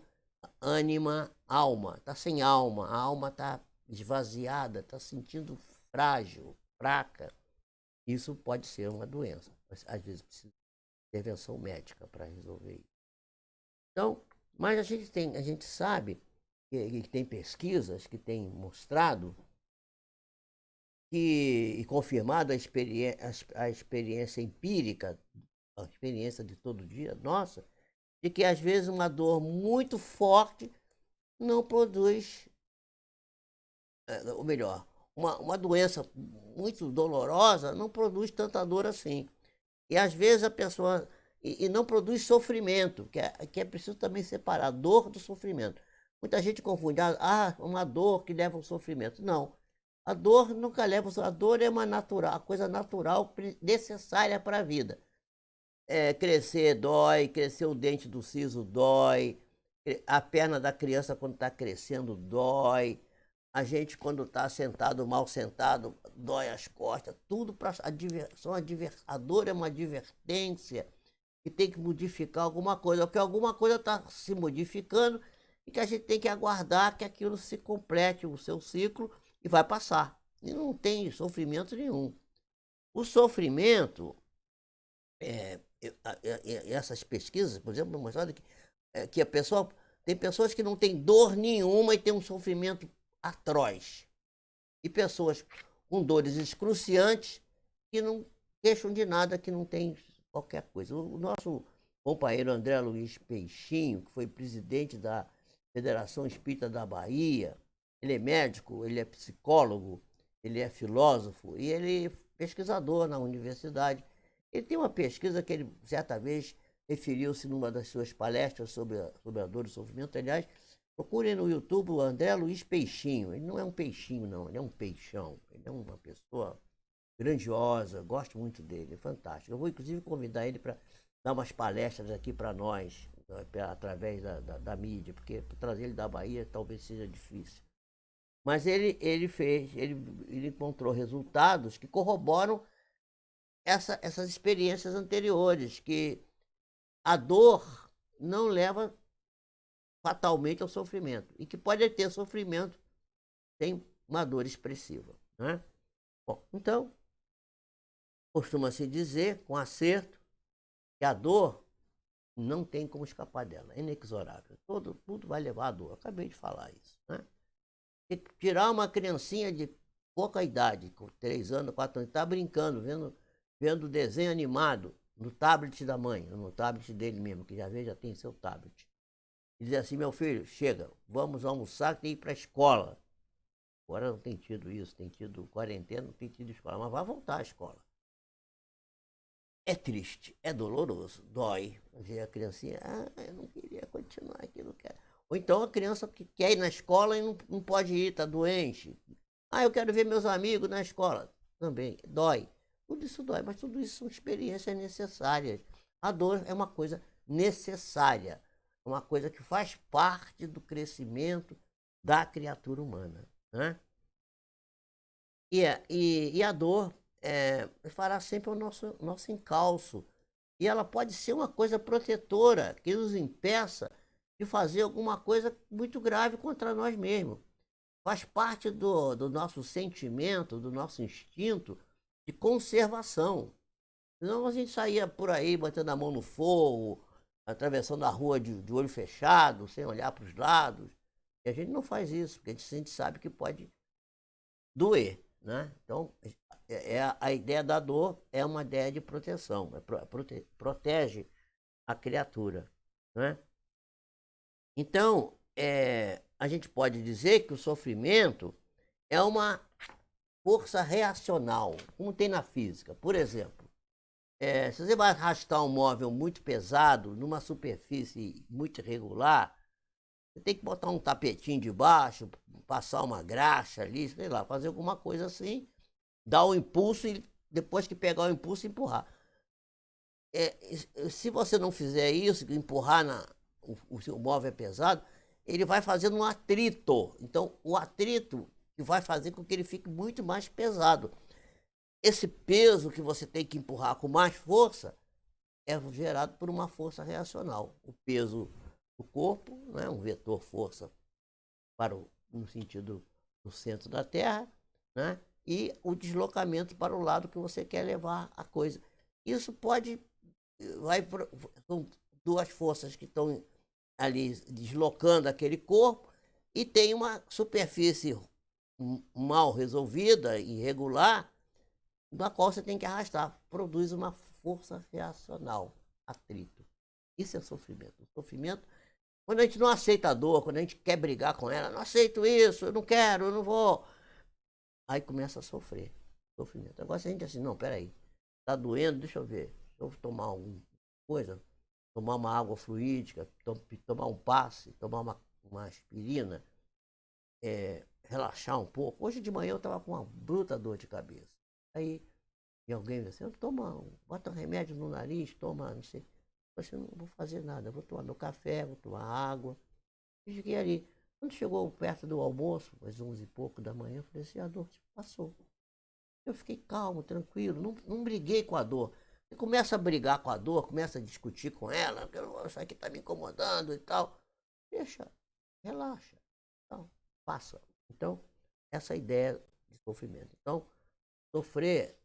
ânima, alma. Está sem alma, a alma está esvaziada, está sentindo frágil, fraca. Isso pode ser uma doença. Mas, às vezes precisa de intervenção médica para resolver isso. Então, mas a gente sabe que tem pesquisas que têm mostrado e confirmado a experiência empírica, a experiência de todo dia nossa, de que às vezes uma dor muito forte não produz, ou melhor, uma doença muito dolorosa não produz tanta dor assim. E às vezes a pessoa. E não produz sofrimento, que é preciso também separar a dor do sofrimento. Muita gente confunde, uma dor que leva ao sofrimento. Não. A dor nunca leva ao sofrimento. A dor é uma natural, a coisa natural necessária para a vida. Crescer dói, crescer o dente do siso dói, a perna da criança quando está crescendo dói, a gente quando está sentado, mal sentado, dói as costas, tudo para a dor é uma advertência que tem que modificar alguma coisa, porque alguma coisa está se modificando e que a gente tem que aguardar que aquilo se complete o seu ciclo e vai passar. E não tem sofrimento nenhum. O sofrimento, essas pesquisas, por exemplo, mostraram que a pessoa tem pessoas que não têm dor nenhuma e tem um sofrimento atroz. E pessoas com dores excruciantes que não queixam de nada, que não tem qualquer coisa. O nosso companheiro André Luiz Peixinho, que foi presidente da Federação Espírita da Bahia, ele é médico, ele é psicólogo, ele é filósofo e ele é pesquisador na universidade. Ele tem uma pesquisa que ele, certa vez, referiu-se numa das suas palestras sobre a dor e o sofrimento. Aliás, procurem no YouTube o André Luiz Peixinho. Ele não é um peixinho, não, ele é um peixão. Ele é uma pessoa grandiosa, gosto muito dele, é fantástico. Eu vou, inclusive, convidar ele para dar umas palestras aqui para nós, através da mídia, porque trazer ele da Bahia talvez seja difícil. Mas ele encontrou resultados que corroboram essas experiências anteriores, que a dor não leva fatalmente ao sofrimento, e que pode ter sofrimento sem uma dor expressiva, né? Bom, então, costuma-se dizer, com acerto, que a dor não tem como escapar dela, é inexorável. Tudo vai levar à dor. Eu acabei de falar isso, né? E tirar uma criancinha de pouca idade, com 3 anos, 4 anos, está brincando, vendo desenho animado no tablet da mãe, no tablet dele mesmo, que já tem seu tablet. E dizer assim: meu filho, chega, vamos almoçar, tem que ir para a escola. Agora não tem tido isso, tem tido quarentena, não tem tido escola, mas vai voltar à escola. É triste, é doloroso, dói. Ver a criancinha, eu não queria continuar aqui, não quero. Ou então a criança que quer ir na escola e não pode ir, está doente. Ah, eu quero ver meus amigos na escola. Também dói. Tudo isso dói, mas tudo isso são experiências necessárias. A dor é uma coisa necessária, uma coisa que faz parte do crescimento da criatura humana. Né? E a dor fará sempre o nosso encalço. E ela pode ser uma coisa protetora que nos impeça de fazer alguma coisa muito grave contra nós mesmos. Faz parte do nosso sentimento, do nosso instinto de conservação. Senão a gente saía por aí batendo a mão no fogo, atravessando a rua de olho fechado, sem olhar para os lados. E a gente não faz isso, porque a gente sabe que pode doer. Né? Então, a ideia da dor é uma ideia de proteção, protege a criatura. Né? Então, a gente pode dizer que o sofrimento é uma força reacional, como tem na física. Por exemplo, se você vai arrastar um móvel muito pesado numa superfície muito irregular, você tem que botar um tapetinho de baixo, passar uma graxa ali, sei lá, fazer alguma coisa assim, dar o impulso e depois que pegar o impulso, empurrar. Se você não fizer isso, empurrar o seu móvel é pesado, ele vai fazendo um atrito. Então, o atrito que vai fazer com que ele fique muito mais pesado. Esse peso que você tem que empurrar com mais força é gerado por uma força reacional. O peso do corpo, né, um vetor força no sentido do centro da Terra, né, e o deslocamento para o lado que você quer levar a coisa. Isso são duas forças que estão ali deslocando aquele corpo e tem uma superfície mal resolvida, irregular, na qual você tem que arrastar. Produz uma força reacional, atrito. Isso é sofrimento. O sofrimento, quando a gente não aceita a dor, quando a gente quer brigar com ela, não aceito isso, eu não quero, eu não vou. Aí começa a sofrer. Sofrimento. Agora se a gente assim, não, peraí, tá doendo, deixa eu ver. Deixa eu tomar alguma coisa, tomar uma água fluídica, tomar um passe, tomar uma aspirina, relaxar um pouco. Hoje de manhã eu estava com uma bruta dor de cabeça. Aí e alguém disse assim, bota um remédio no nariz, toma, não sei. Eu falei assim, não vou fazer nada, eu vou tomar meu café, vou tomar água. E fiquei ali. Quando chegou perto do almoço, às 11 e pouco da manhã, eu falei assim, a dor passou. Eu fiquei calmo, tranquilo, não briguei com a dor. Você começa a brigar com a dor, começa a discutir com ela, isso aqui está me incomodando e tal. Deixa, relaxa, então, passa. Então, essa ideia de sofrimento. Então, sofrer,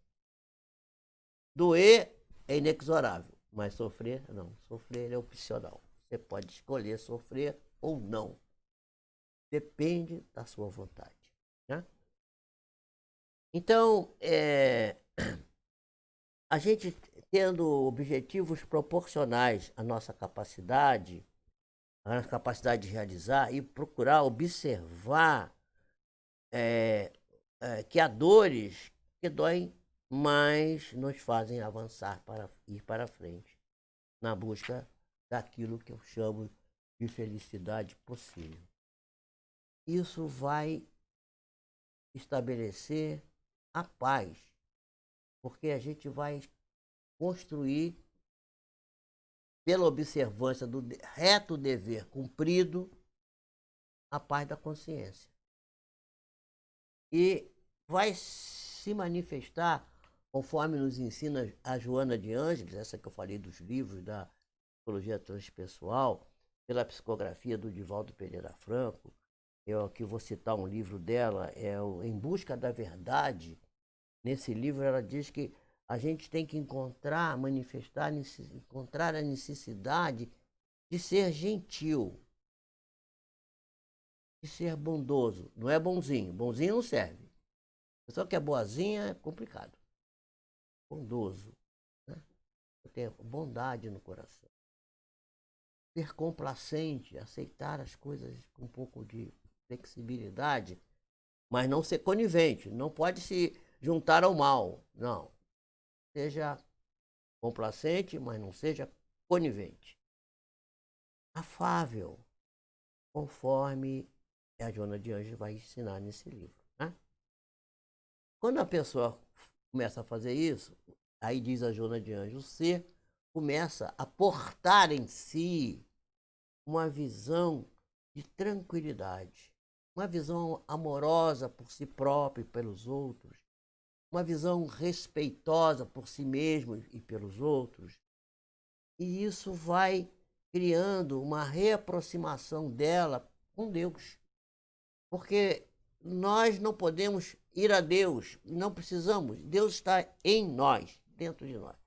doer é inexorável, mas sofrer, não. Sofrer é opcional. Você pode escolher sofrer ou não. Depende da sua vontade. Né? Então, a gente tendo objetivos proporcionais à nossa capacidade de realizar e procurar observar que há dores que doem, mas nos fazem avançar para ir para frente na busca daquilo que eu chamo de felicidade possível. Isso vai estabelecer a paz, porque a gente vai construir, pela observância do reto dever cumprido, a paz da consciência. E vai se manifestar, conforme nos ensina a Joana de Ângeles, essa que eu falei dos livros da psicologia transpessoal, pela psicografia do Divaldo Pereira Franco. Eu aqui vou citar um livro dela, é o Em Busca da Verdade. Nesse livro ela diz que a gente tem que encontrar a necessidade de ser gentil, de ser bondoso. Não é bonzinho, bonzinho não serve. A pessoa que é boazinha é complicado. Bondoso, né? Ter bondade no coração. Ser complacente, aceitar as coisas com um pouco de flexibilidade, mas não ser conivente. Não pode se juntar ao mal. Não. Seja complacente, mas não seja conivente. Afável. conforme a Joana de Anjos vai ensinar nesse livro. Né? Quando a pessoa começa a fazer isso, aí diz a Joana de Anjos, o ser começa a portar em si uma visão de tranquilidade, uma visão amorosa por si próprio e pelos outros, uma visão respeitosa por si mesmo e pelos outros. E isso vai criando uma reaproximação dela com Deus. Porque nós não podemos ir a Deus, não precisamos. Deus está em nós, dentro de nós.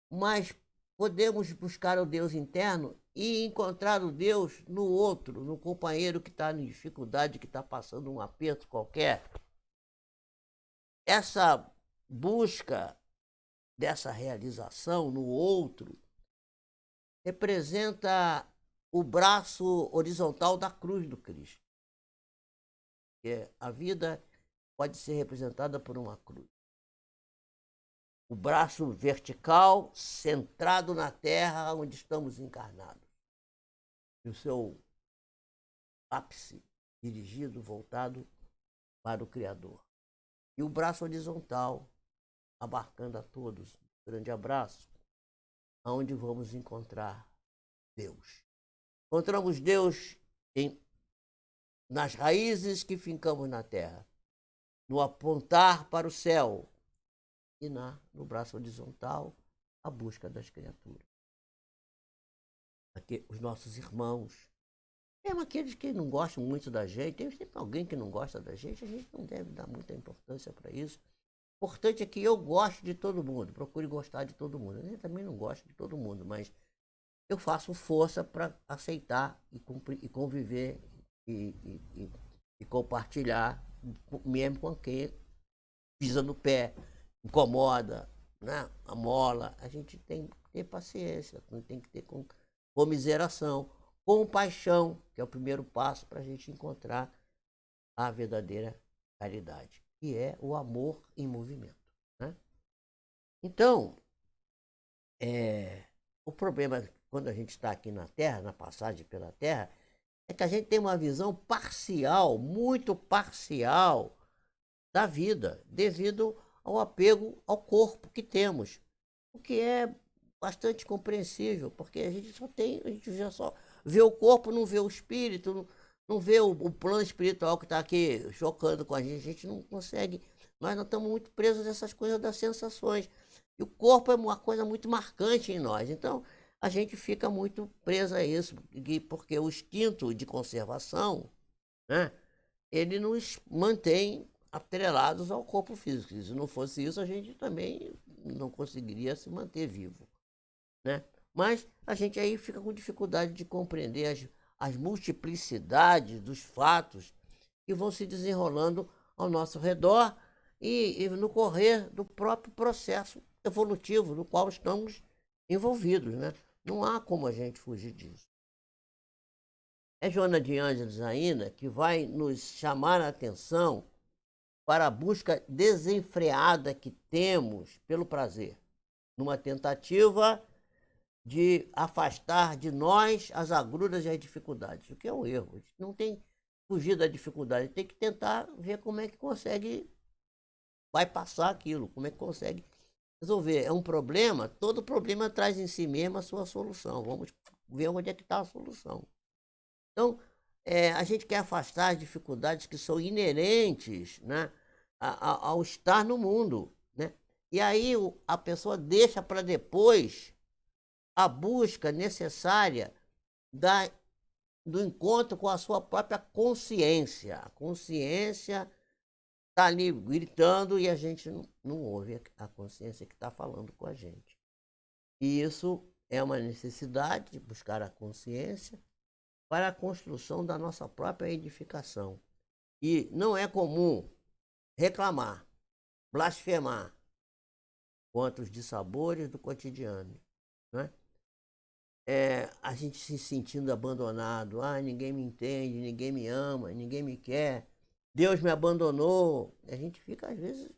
Mas podemos buscar o Deus interno e encontrar o Deus no outro, no companheiro que está em dificuldade, que está passando um aperto qualquer. Essa busca dessa realização no outro representa o braço horizontal da cruz do Cristo. A vida pode ser representada por uma cruz. O braço vertical centrado na terra onde estamos encarnados. E o seu ápice dirigido, voltado para o Criador. E o braço horizontal abarcando a todos. Um grande abraço, aonde vamos encontrar Deus. Encontramos Deus nas raízes que fincamos na terra, no apontar para o céu e no braço horizontal, a busca das criaturas. Aqui, os nossos irmãos, mesmo aqueles que não gostam muito da gente, tem sempre alguém que não gosta da gente, a gente não deve dar muita importância para isso. O importante é que eu goste de todo mundo, procure gostar de todo mundo. Eu também não gosto de todo mundo, mas eu faço força para aceitar e conviver e compartilhar, mesmo com quem pisa no pé, incomoda, né? Amola. A gente tem que ter paciência, tem que ter comiseração, compaixão, que é o primeiro passo para a gente encontrar a verdadeira caridade, que é o amor em movimento. Né? Então, o problema quando a gente está aqui na Terra, na passagem pela Terra, é que a gente tem uma visão parcial, muito parcial, da vida, devido ao apego ao corpo que temos, o que é bastante compreensível, porque a gente só vê o corpo, não vê o espírito, não vê o plano espiritual que está aqui chocando com a gente não consegue, nós não estamos muito presos nessas coisas das sensações, e o corpo é uma coisa muito marcante em nós, então a gente fica muito preso a isso, porque o instinto de conservação, né, ele nos mantém atrelados ao corpo físico. Se não fosse isso, a gente também não conseguiria se manter vivo. Né? Mas a gente aí fica com dificuldade de compreender as multiplicidades dos fatos que vão se desenrolando ao nosso redor e no correr do próprio processo evolutivo no qual estamos envolvidos. Né? Não há como a gente fugir disso. É Joana de Ângeles ainda que vai nos chamar a atenção para a busca desenfreada que temos pelo prazer, numa tentativa de afastar de nós as agruras e as dificuldades, o que é um erro. A gente não tem que fugir da dificuldade, tem que tentar ver como é que consegue bypassar aquilo, como é que consegue resolver. É um problema, todo problema traz em si mesmo a sua solução. Vamos ver onde é que está a solução. Então, a gente quer afastar as dificuldades que são inerentes, né, ao estar no mundo. Né? E aí a pessoa deixa para depois a busca necessária do encontro com a sua própria consciência. A consciência está ali gritando e a gente não ouve a consciência que está falando com a gente. E isso é uma necessidade de buscar a consciência para a construção da nossa própria edificação. E não é comum reclamar, blasfemar contra os dissabores do cotidiano. Né? A gente se sentindo abandonado. Ninguém me entende, ninguém me ama, ninguém me quer. Deus me abandonou. A gente fica, às vezes,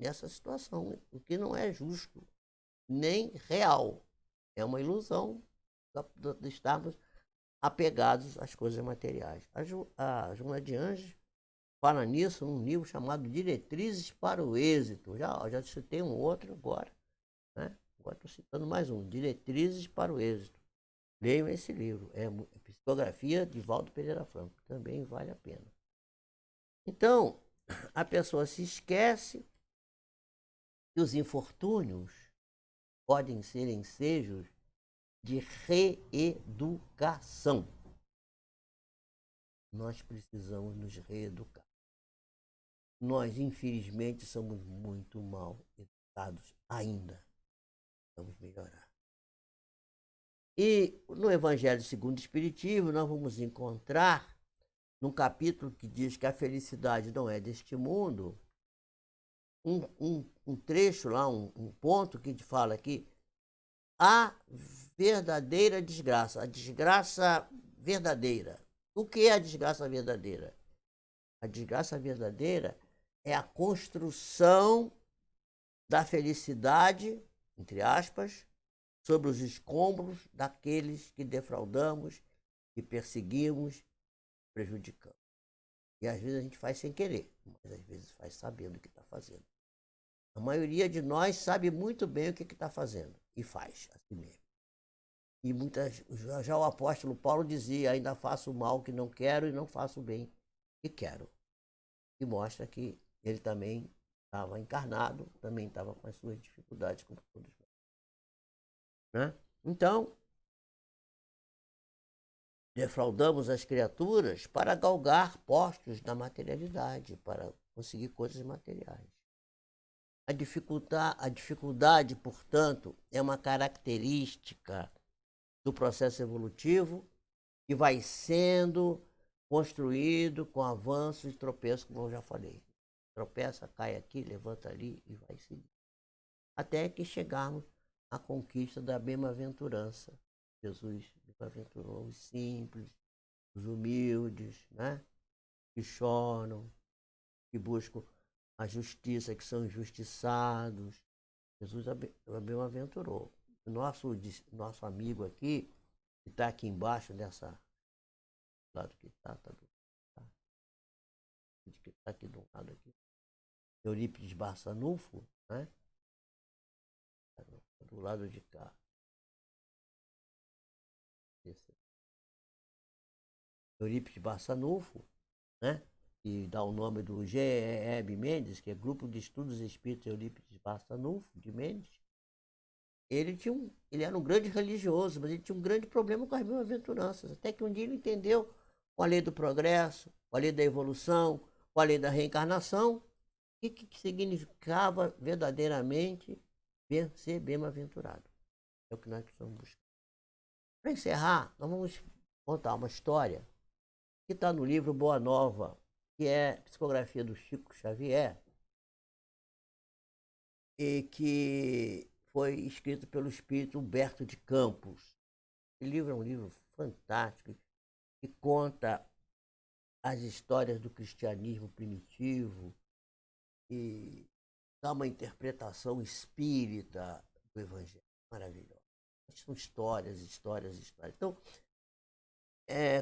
nessa situação, o que não é justo, nem real. É uma ilusão de estarmos apegados às coisas materiais. A Joana de Anjos fala nisso num livro chamado Diretrizes para o Êxito. Já citei um outro agora, né? Agora estou citando mais um, Diretrizes para o Êxito. Leiam esse livro, é Psicografia de Valdo Pereira Franco, também vale a pena. Então, a pessoa se esquece que os infortúnios podem ser ensejos de reeducação. Nós precisamos nos reeducar. Nós, infelizmente, somos muito mal educados ainda. Vamos melhorar. E no Evangelho segundo o Espiritismo, nós vamos encontrar, num capítulo que diz que a felicidade não é deste mundo, um trecho lá, um ponto que te fala que a verdadeira desgraça, a desgraça verdadeira. O que é a desgraça verdadeira? A desgraça verdadeira é a construção da felicidade, entre aspas, sobre os escombros daqueles que defraudamos, que perseguimos, prejudicamos. E às vezes a gente faz sem querer, mas às vezes faz sabendo o que está fazendo. A maioria de nós sabe muito bem o que está fazendo e faz assim mesmo. E já o apóstolo Paulo dizia, ainda faço o mal que não quero e não faço o bem que quero. E mostra que ele também estava encarnado, também estava com as suas dificuldades, como todos nós. Né? Então, defraudamos as criaturas para galgar postos da materialidade, para conseguir coisas materiais. A dificuldade, portanto, é uma característica do processo evolutivo que vai sendo construído com avanços e tropeços, como eu já falei. Tropeça, cai aqui, levanta ali e vai seguir. Até que chegarmos à conquista da bem-aventurança. Jesus bem-aventurou os simples, os humildes, né? Que choram, que buscam a justiça, que são injustiçados. Jesus bem-aventurou. O nosso amigo aqui, que está aqui embaixo dessa lado que está que está aqui do lado aqui, Eurípides Barçanufo, né? Do lado de cá. Eurípides Barçanufo, né? E dá o nome do G.E.B. Mendes, que é Grupo de Estudos Espíritas Eurípides Barçanufo, de Mendes. Ele era um grande religioso, mas ele tinha um grande problema com as bem-aventuranças. Até que um dia ele entendeu com a lei do progresso, com a lei da evolução, com a lei da reencarnação, o que significava verdadeiramente ser bem-aventurado. É o que nós precisamos buscar. Para encerrar, nós vamos contar uma história que está no livro Boa Nova, que é psicografia do Chico Xavier, e que foi escrito pelo espírito Humberto de Campos. Esse livro é um livro fantástico que conta as histórias do cristianismo primitivo e dá uma interpretação espírita do Evangelho. Maravilhosa. São histórias, histórias, histórias. Então,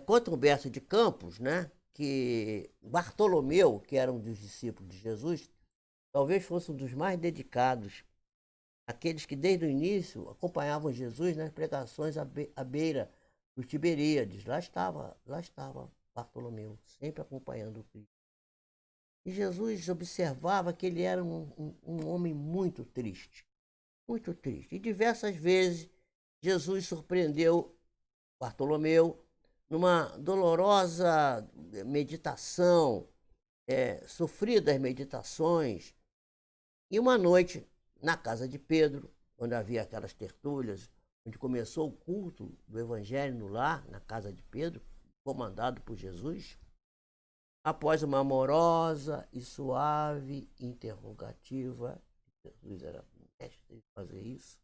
conta Humberto de Campos, né, que Bartolomeu, que era um dos discípulos de Jesus, talvez fosse um dos mais dedicados, aqueles que desde o início acompanhavam Jesus nas pregações à beira dos Tiberíades. Lá estava Bartolomeu, sempre acompanhando o Cristo. E Jesus observava que ele era um homem muito triste, muito triste. E diversas vezes Jesus surpreendeu Bartolomeu numa dolorosa meditação, sofridas meditações. E uma noite, na casa de Pedro, onde havia aquelas tertúlias, onde começou o culto do Evangelho no lar, na casa de Pedro, comandado por Jesus, após uma amorosa e suave interrogativa, Jesus era mestre de fazer isso,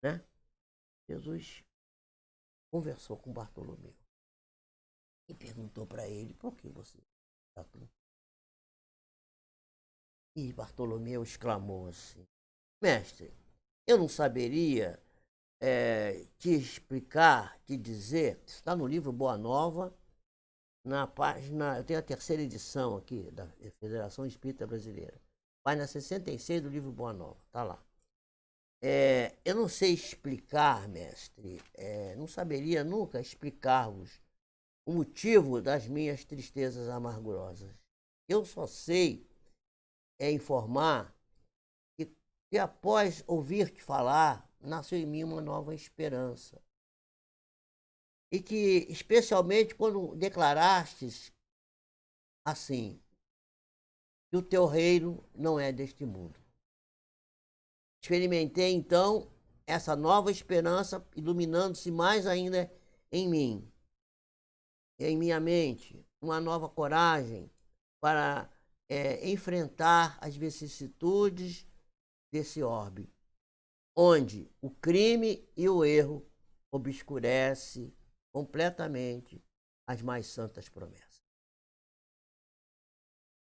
né? Jesus conversou com Bartolomeu e perguntou para ele: por que você está tão... E Bartolomeu exclamou assim: mestre, eu não saberia te explicar, te dizer, está no livro Boa Nova, na página, eu tenho a terceira edição aqui da Federação Espírita Brasileira, página 66 do livro Boa Nova, está lá. Eu não sei explicar, mestre, não saberia nunca explicar-vos o motivo das minhas tristezas amargurosas. Eu só sei informar que após ouvir-te falar, nasceu em mim uma nova esperança. E que, especialmente quando declarastes assim, que o teu reino não é deste mundo. Experimentei, então, essa nova esperança iluminando-se mais ainda em mim, em minha mente, uma nova coragem para enfrentar as vicissitudes desse orbe, onde o crime e o erro obscurece completamente as mais santas promessas.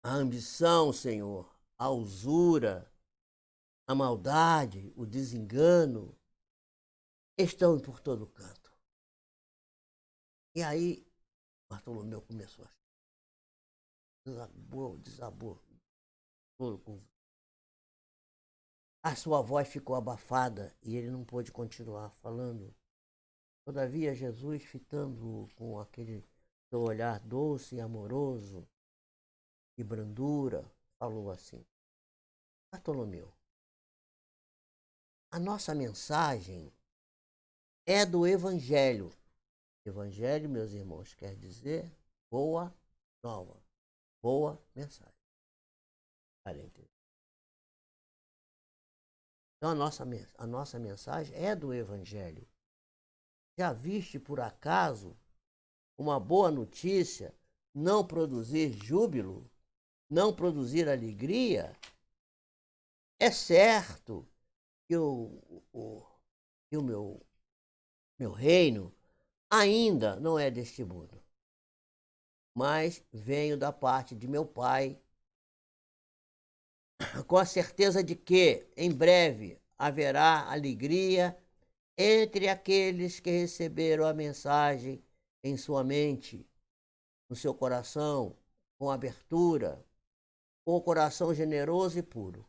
A ambição, Senhor, a usura, a maldade, o desengano estão por todo canto. E aí, Bartolomeu começou a desabou. A sua voz ficou abafada e ele não pôde continuar falando. Todavia, Jesus, fitando-o com aquele seu olhar doce e amoroso e brandura, falou assim: Bartolomeu, a nossa mensagem é do Evangelho. Evangelho, meus irmãos, quer dizer boa nova, boa mensagem. Parênteses. Então, a nossa mensagem é do Evangelho. Já viste, por acaso, uma boa notícia não produzir júbilo, não produzir alegria? É certo que que o meu reino ainda não é deste mundo, mas venho da parte de meu Pai, com a certeza de que, em breve, haverá alegria entre aqueles que receberam a mensagem em sua mente, no seu coração, com abertura, com o coração generoso e puro.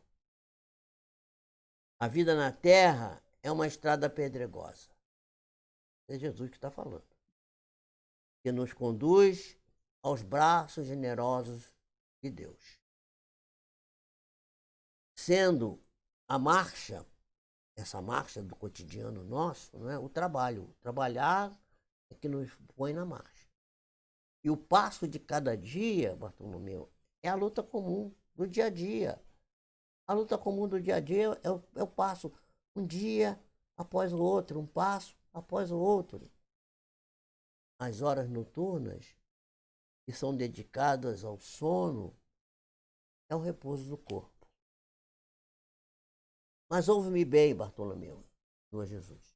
A vida na terra é uma estrada pedregosa. É Jesus que está falando. Que nos conduz aos braços generosos de Deus. Sendo a marcha, essa marcha do cotidiano nosso, não é? O trabalho. Trabalhar é que nos põe na marcha. E o passo de cada dia, Bartolomeu, é a luta comum do dia a dia. A luta comum do dia a dia é o passo um dia após o outro, um passo após o outro. As horas noturnas, que são dedicadas ao sono, é o repouso do corpo. Mas ouve-me bem, Bartolomeu, Senhor Jesus.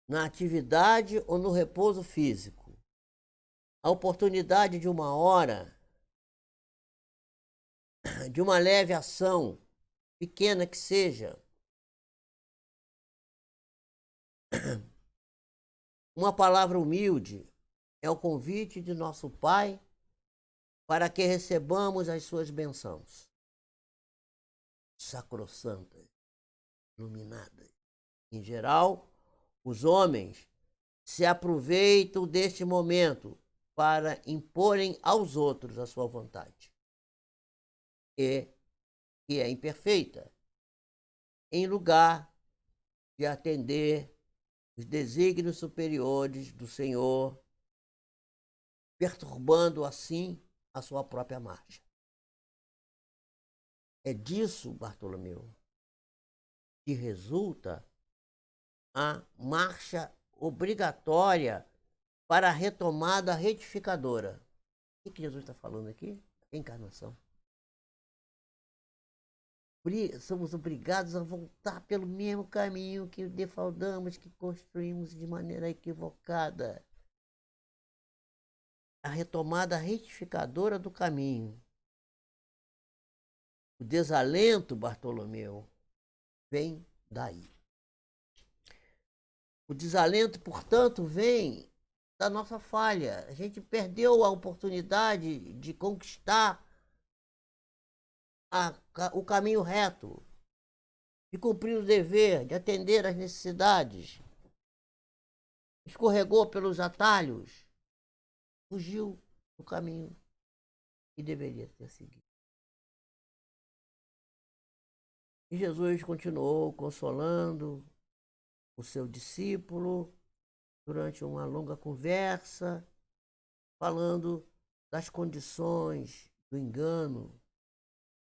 Na atividade ou no repouso físico, a oportunidade de uma hora, de uma leve ação, pequena que seja, uma palavra humilde, é o convite de nosso Pai para que recebamos as suas bênçãos sacrossantas, iluminadas. Em geral, os homens se aproveitam deste momento para imporem aos outros a sua vontade, que é imperfeita, em lugar de atender os desígnios superiores do Senhor, perturbando assim a sua própria marcha. É disso, Bartolomeu, que resulta a marcha obrigatória para a retomada retificadora. O que Jesus está falando aqui? Encarnação. Somos obrigados a voltar pelo mesmo caminho que defraudamos, que construímos de maneira equivocada. A retomada retificadora do caminho. O desalento, Bartolomeu, vem daí. O desalento, portanto, vem da nossa falha. A gente perdeu a oportunidade de conquistar o caminho reto, de cumprir o dever, de atender às necessidades. Escorregou pelos atalhos, fugiu do caminho que deveria ter seguido. E Jesus continuou consolando o seu discípulo durante uma longa conversa, falando das condições do engano,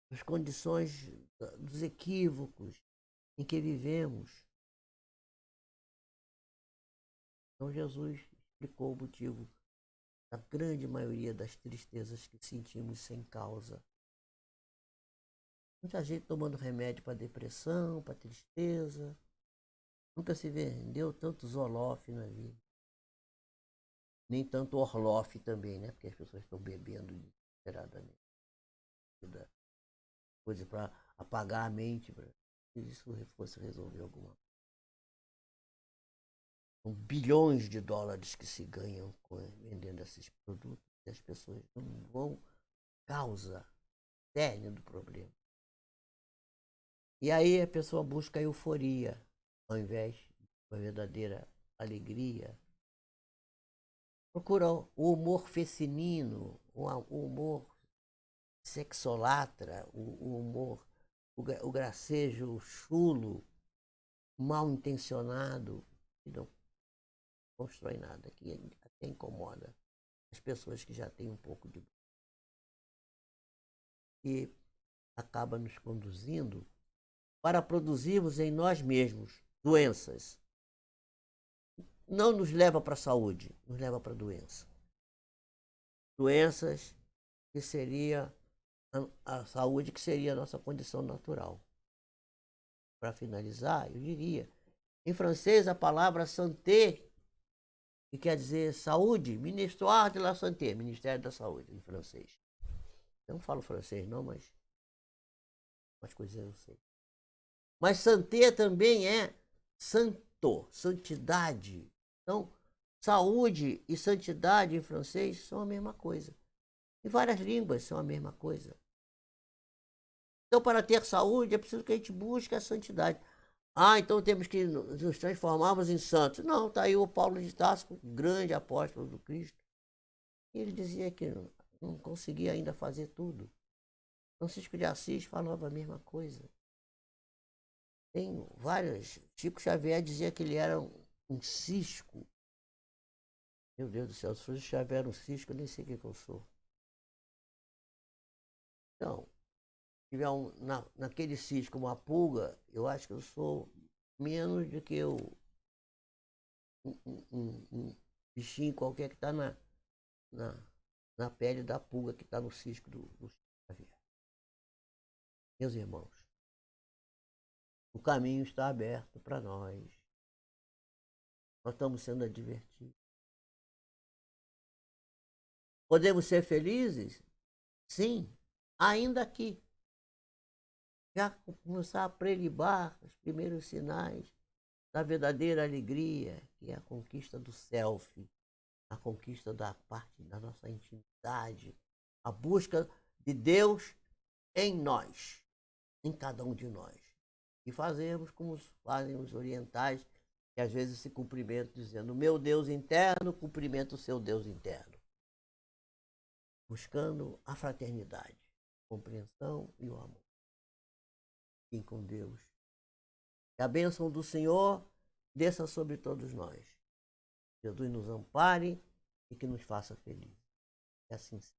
das condições dos equívocos em que vivemos. Então Jesus explicou o motivo da grande maioria das tristezas que sentimos sem causa. Muita gente tomando remédio para depressão, para tristeza. Nunca se vendeu tanto Zoloft na vida. Nem tanto Orloff também, né? Porque as pessoas estão bebendo desesperadamente. Coisa para apagar a mente, se isso fosse resolver alguma coisa. São bilhões de dólares que se ganham vendendo esses produtos e as pessoas não vão causa cerne do problema. E aí a pessoa busca a euforia ao invés de uma verdadeira alegria. Procura o humor fecinino, o humor sexolatra, o humor, o gracejo chulo, mal intencionado, que não constrói nada, que até incomoda as pessoas que já têm um pouco de. E acaba nos conduzindo para produzirmos em nós mesmos doenças. Não nos leva para a saúde, nos leva para a doença. Doenças que seria a saúde, que seria a nossa condição natural. Para finalizar, eu diria, em francês a palavra santé, que quer dizer saúde, Ministère de la Santé, Ministério da Saúde, em francês. Eu não falo francês não, mas umas coisas eu sei. Mas santé também é santo, santidade. Então, saúde e santidade em francês são a mesma coisa. Em várias línguas são a mesma coisa. Então, para ter saúde, é preciso que a gente busque a santidade. Ah, então temos que nos transformarmos em santos. Não, está aí o Paulo de Tarso, grande apóstolo do Cristo. Ele dizia que não conseguia ainda fazer tudo. Francisco de Assis falava a mesma coisa. Tem várias. Chico Xavier dizia que ele era um cisco. Meu Deus do céu, se Francisco Xavier era um cisco, eu nem sei o que eu sou. Então, se tiver naquele cisco uma pulga, eu acho que eu sou menos do que um bichinho qualquer que está na pele da pulga que está no cisco do Xavier. Meus irmãos, o caminho está aberto para nós. Nós estamos sendo advertidos. Podemos ser felizes? Sim, ainda aqui. Já começar a prelibar os primeiros sinais da verdadeira alegria, que é a conquista do self, a conquista da parte da nossa intimidade, a busca de Deus em nós, em cada um de nós. E fazemos como fazem os orientais, que às vezes se cumprimentam dizendo: meu Deus interno cumprimenta o seu Deus interno. Buscando a fraternidade, a compreensão e o amor. Fiquem com Deus. Que a bênção do Senhor desça sobre todos nós. Jesus nos ampare e que nos faça felizes. Que assim seja.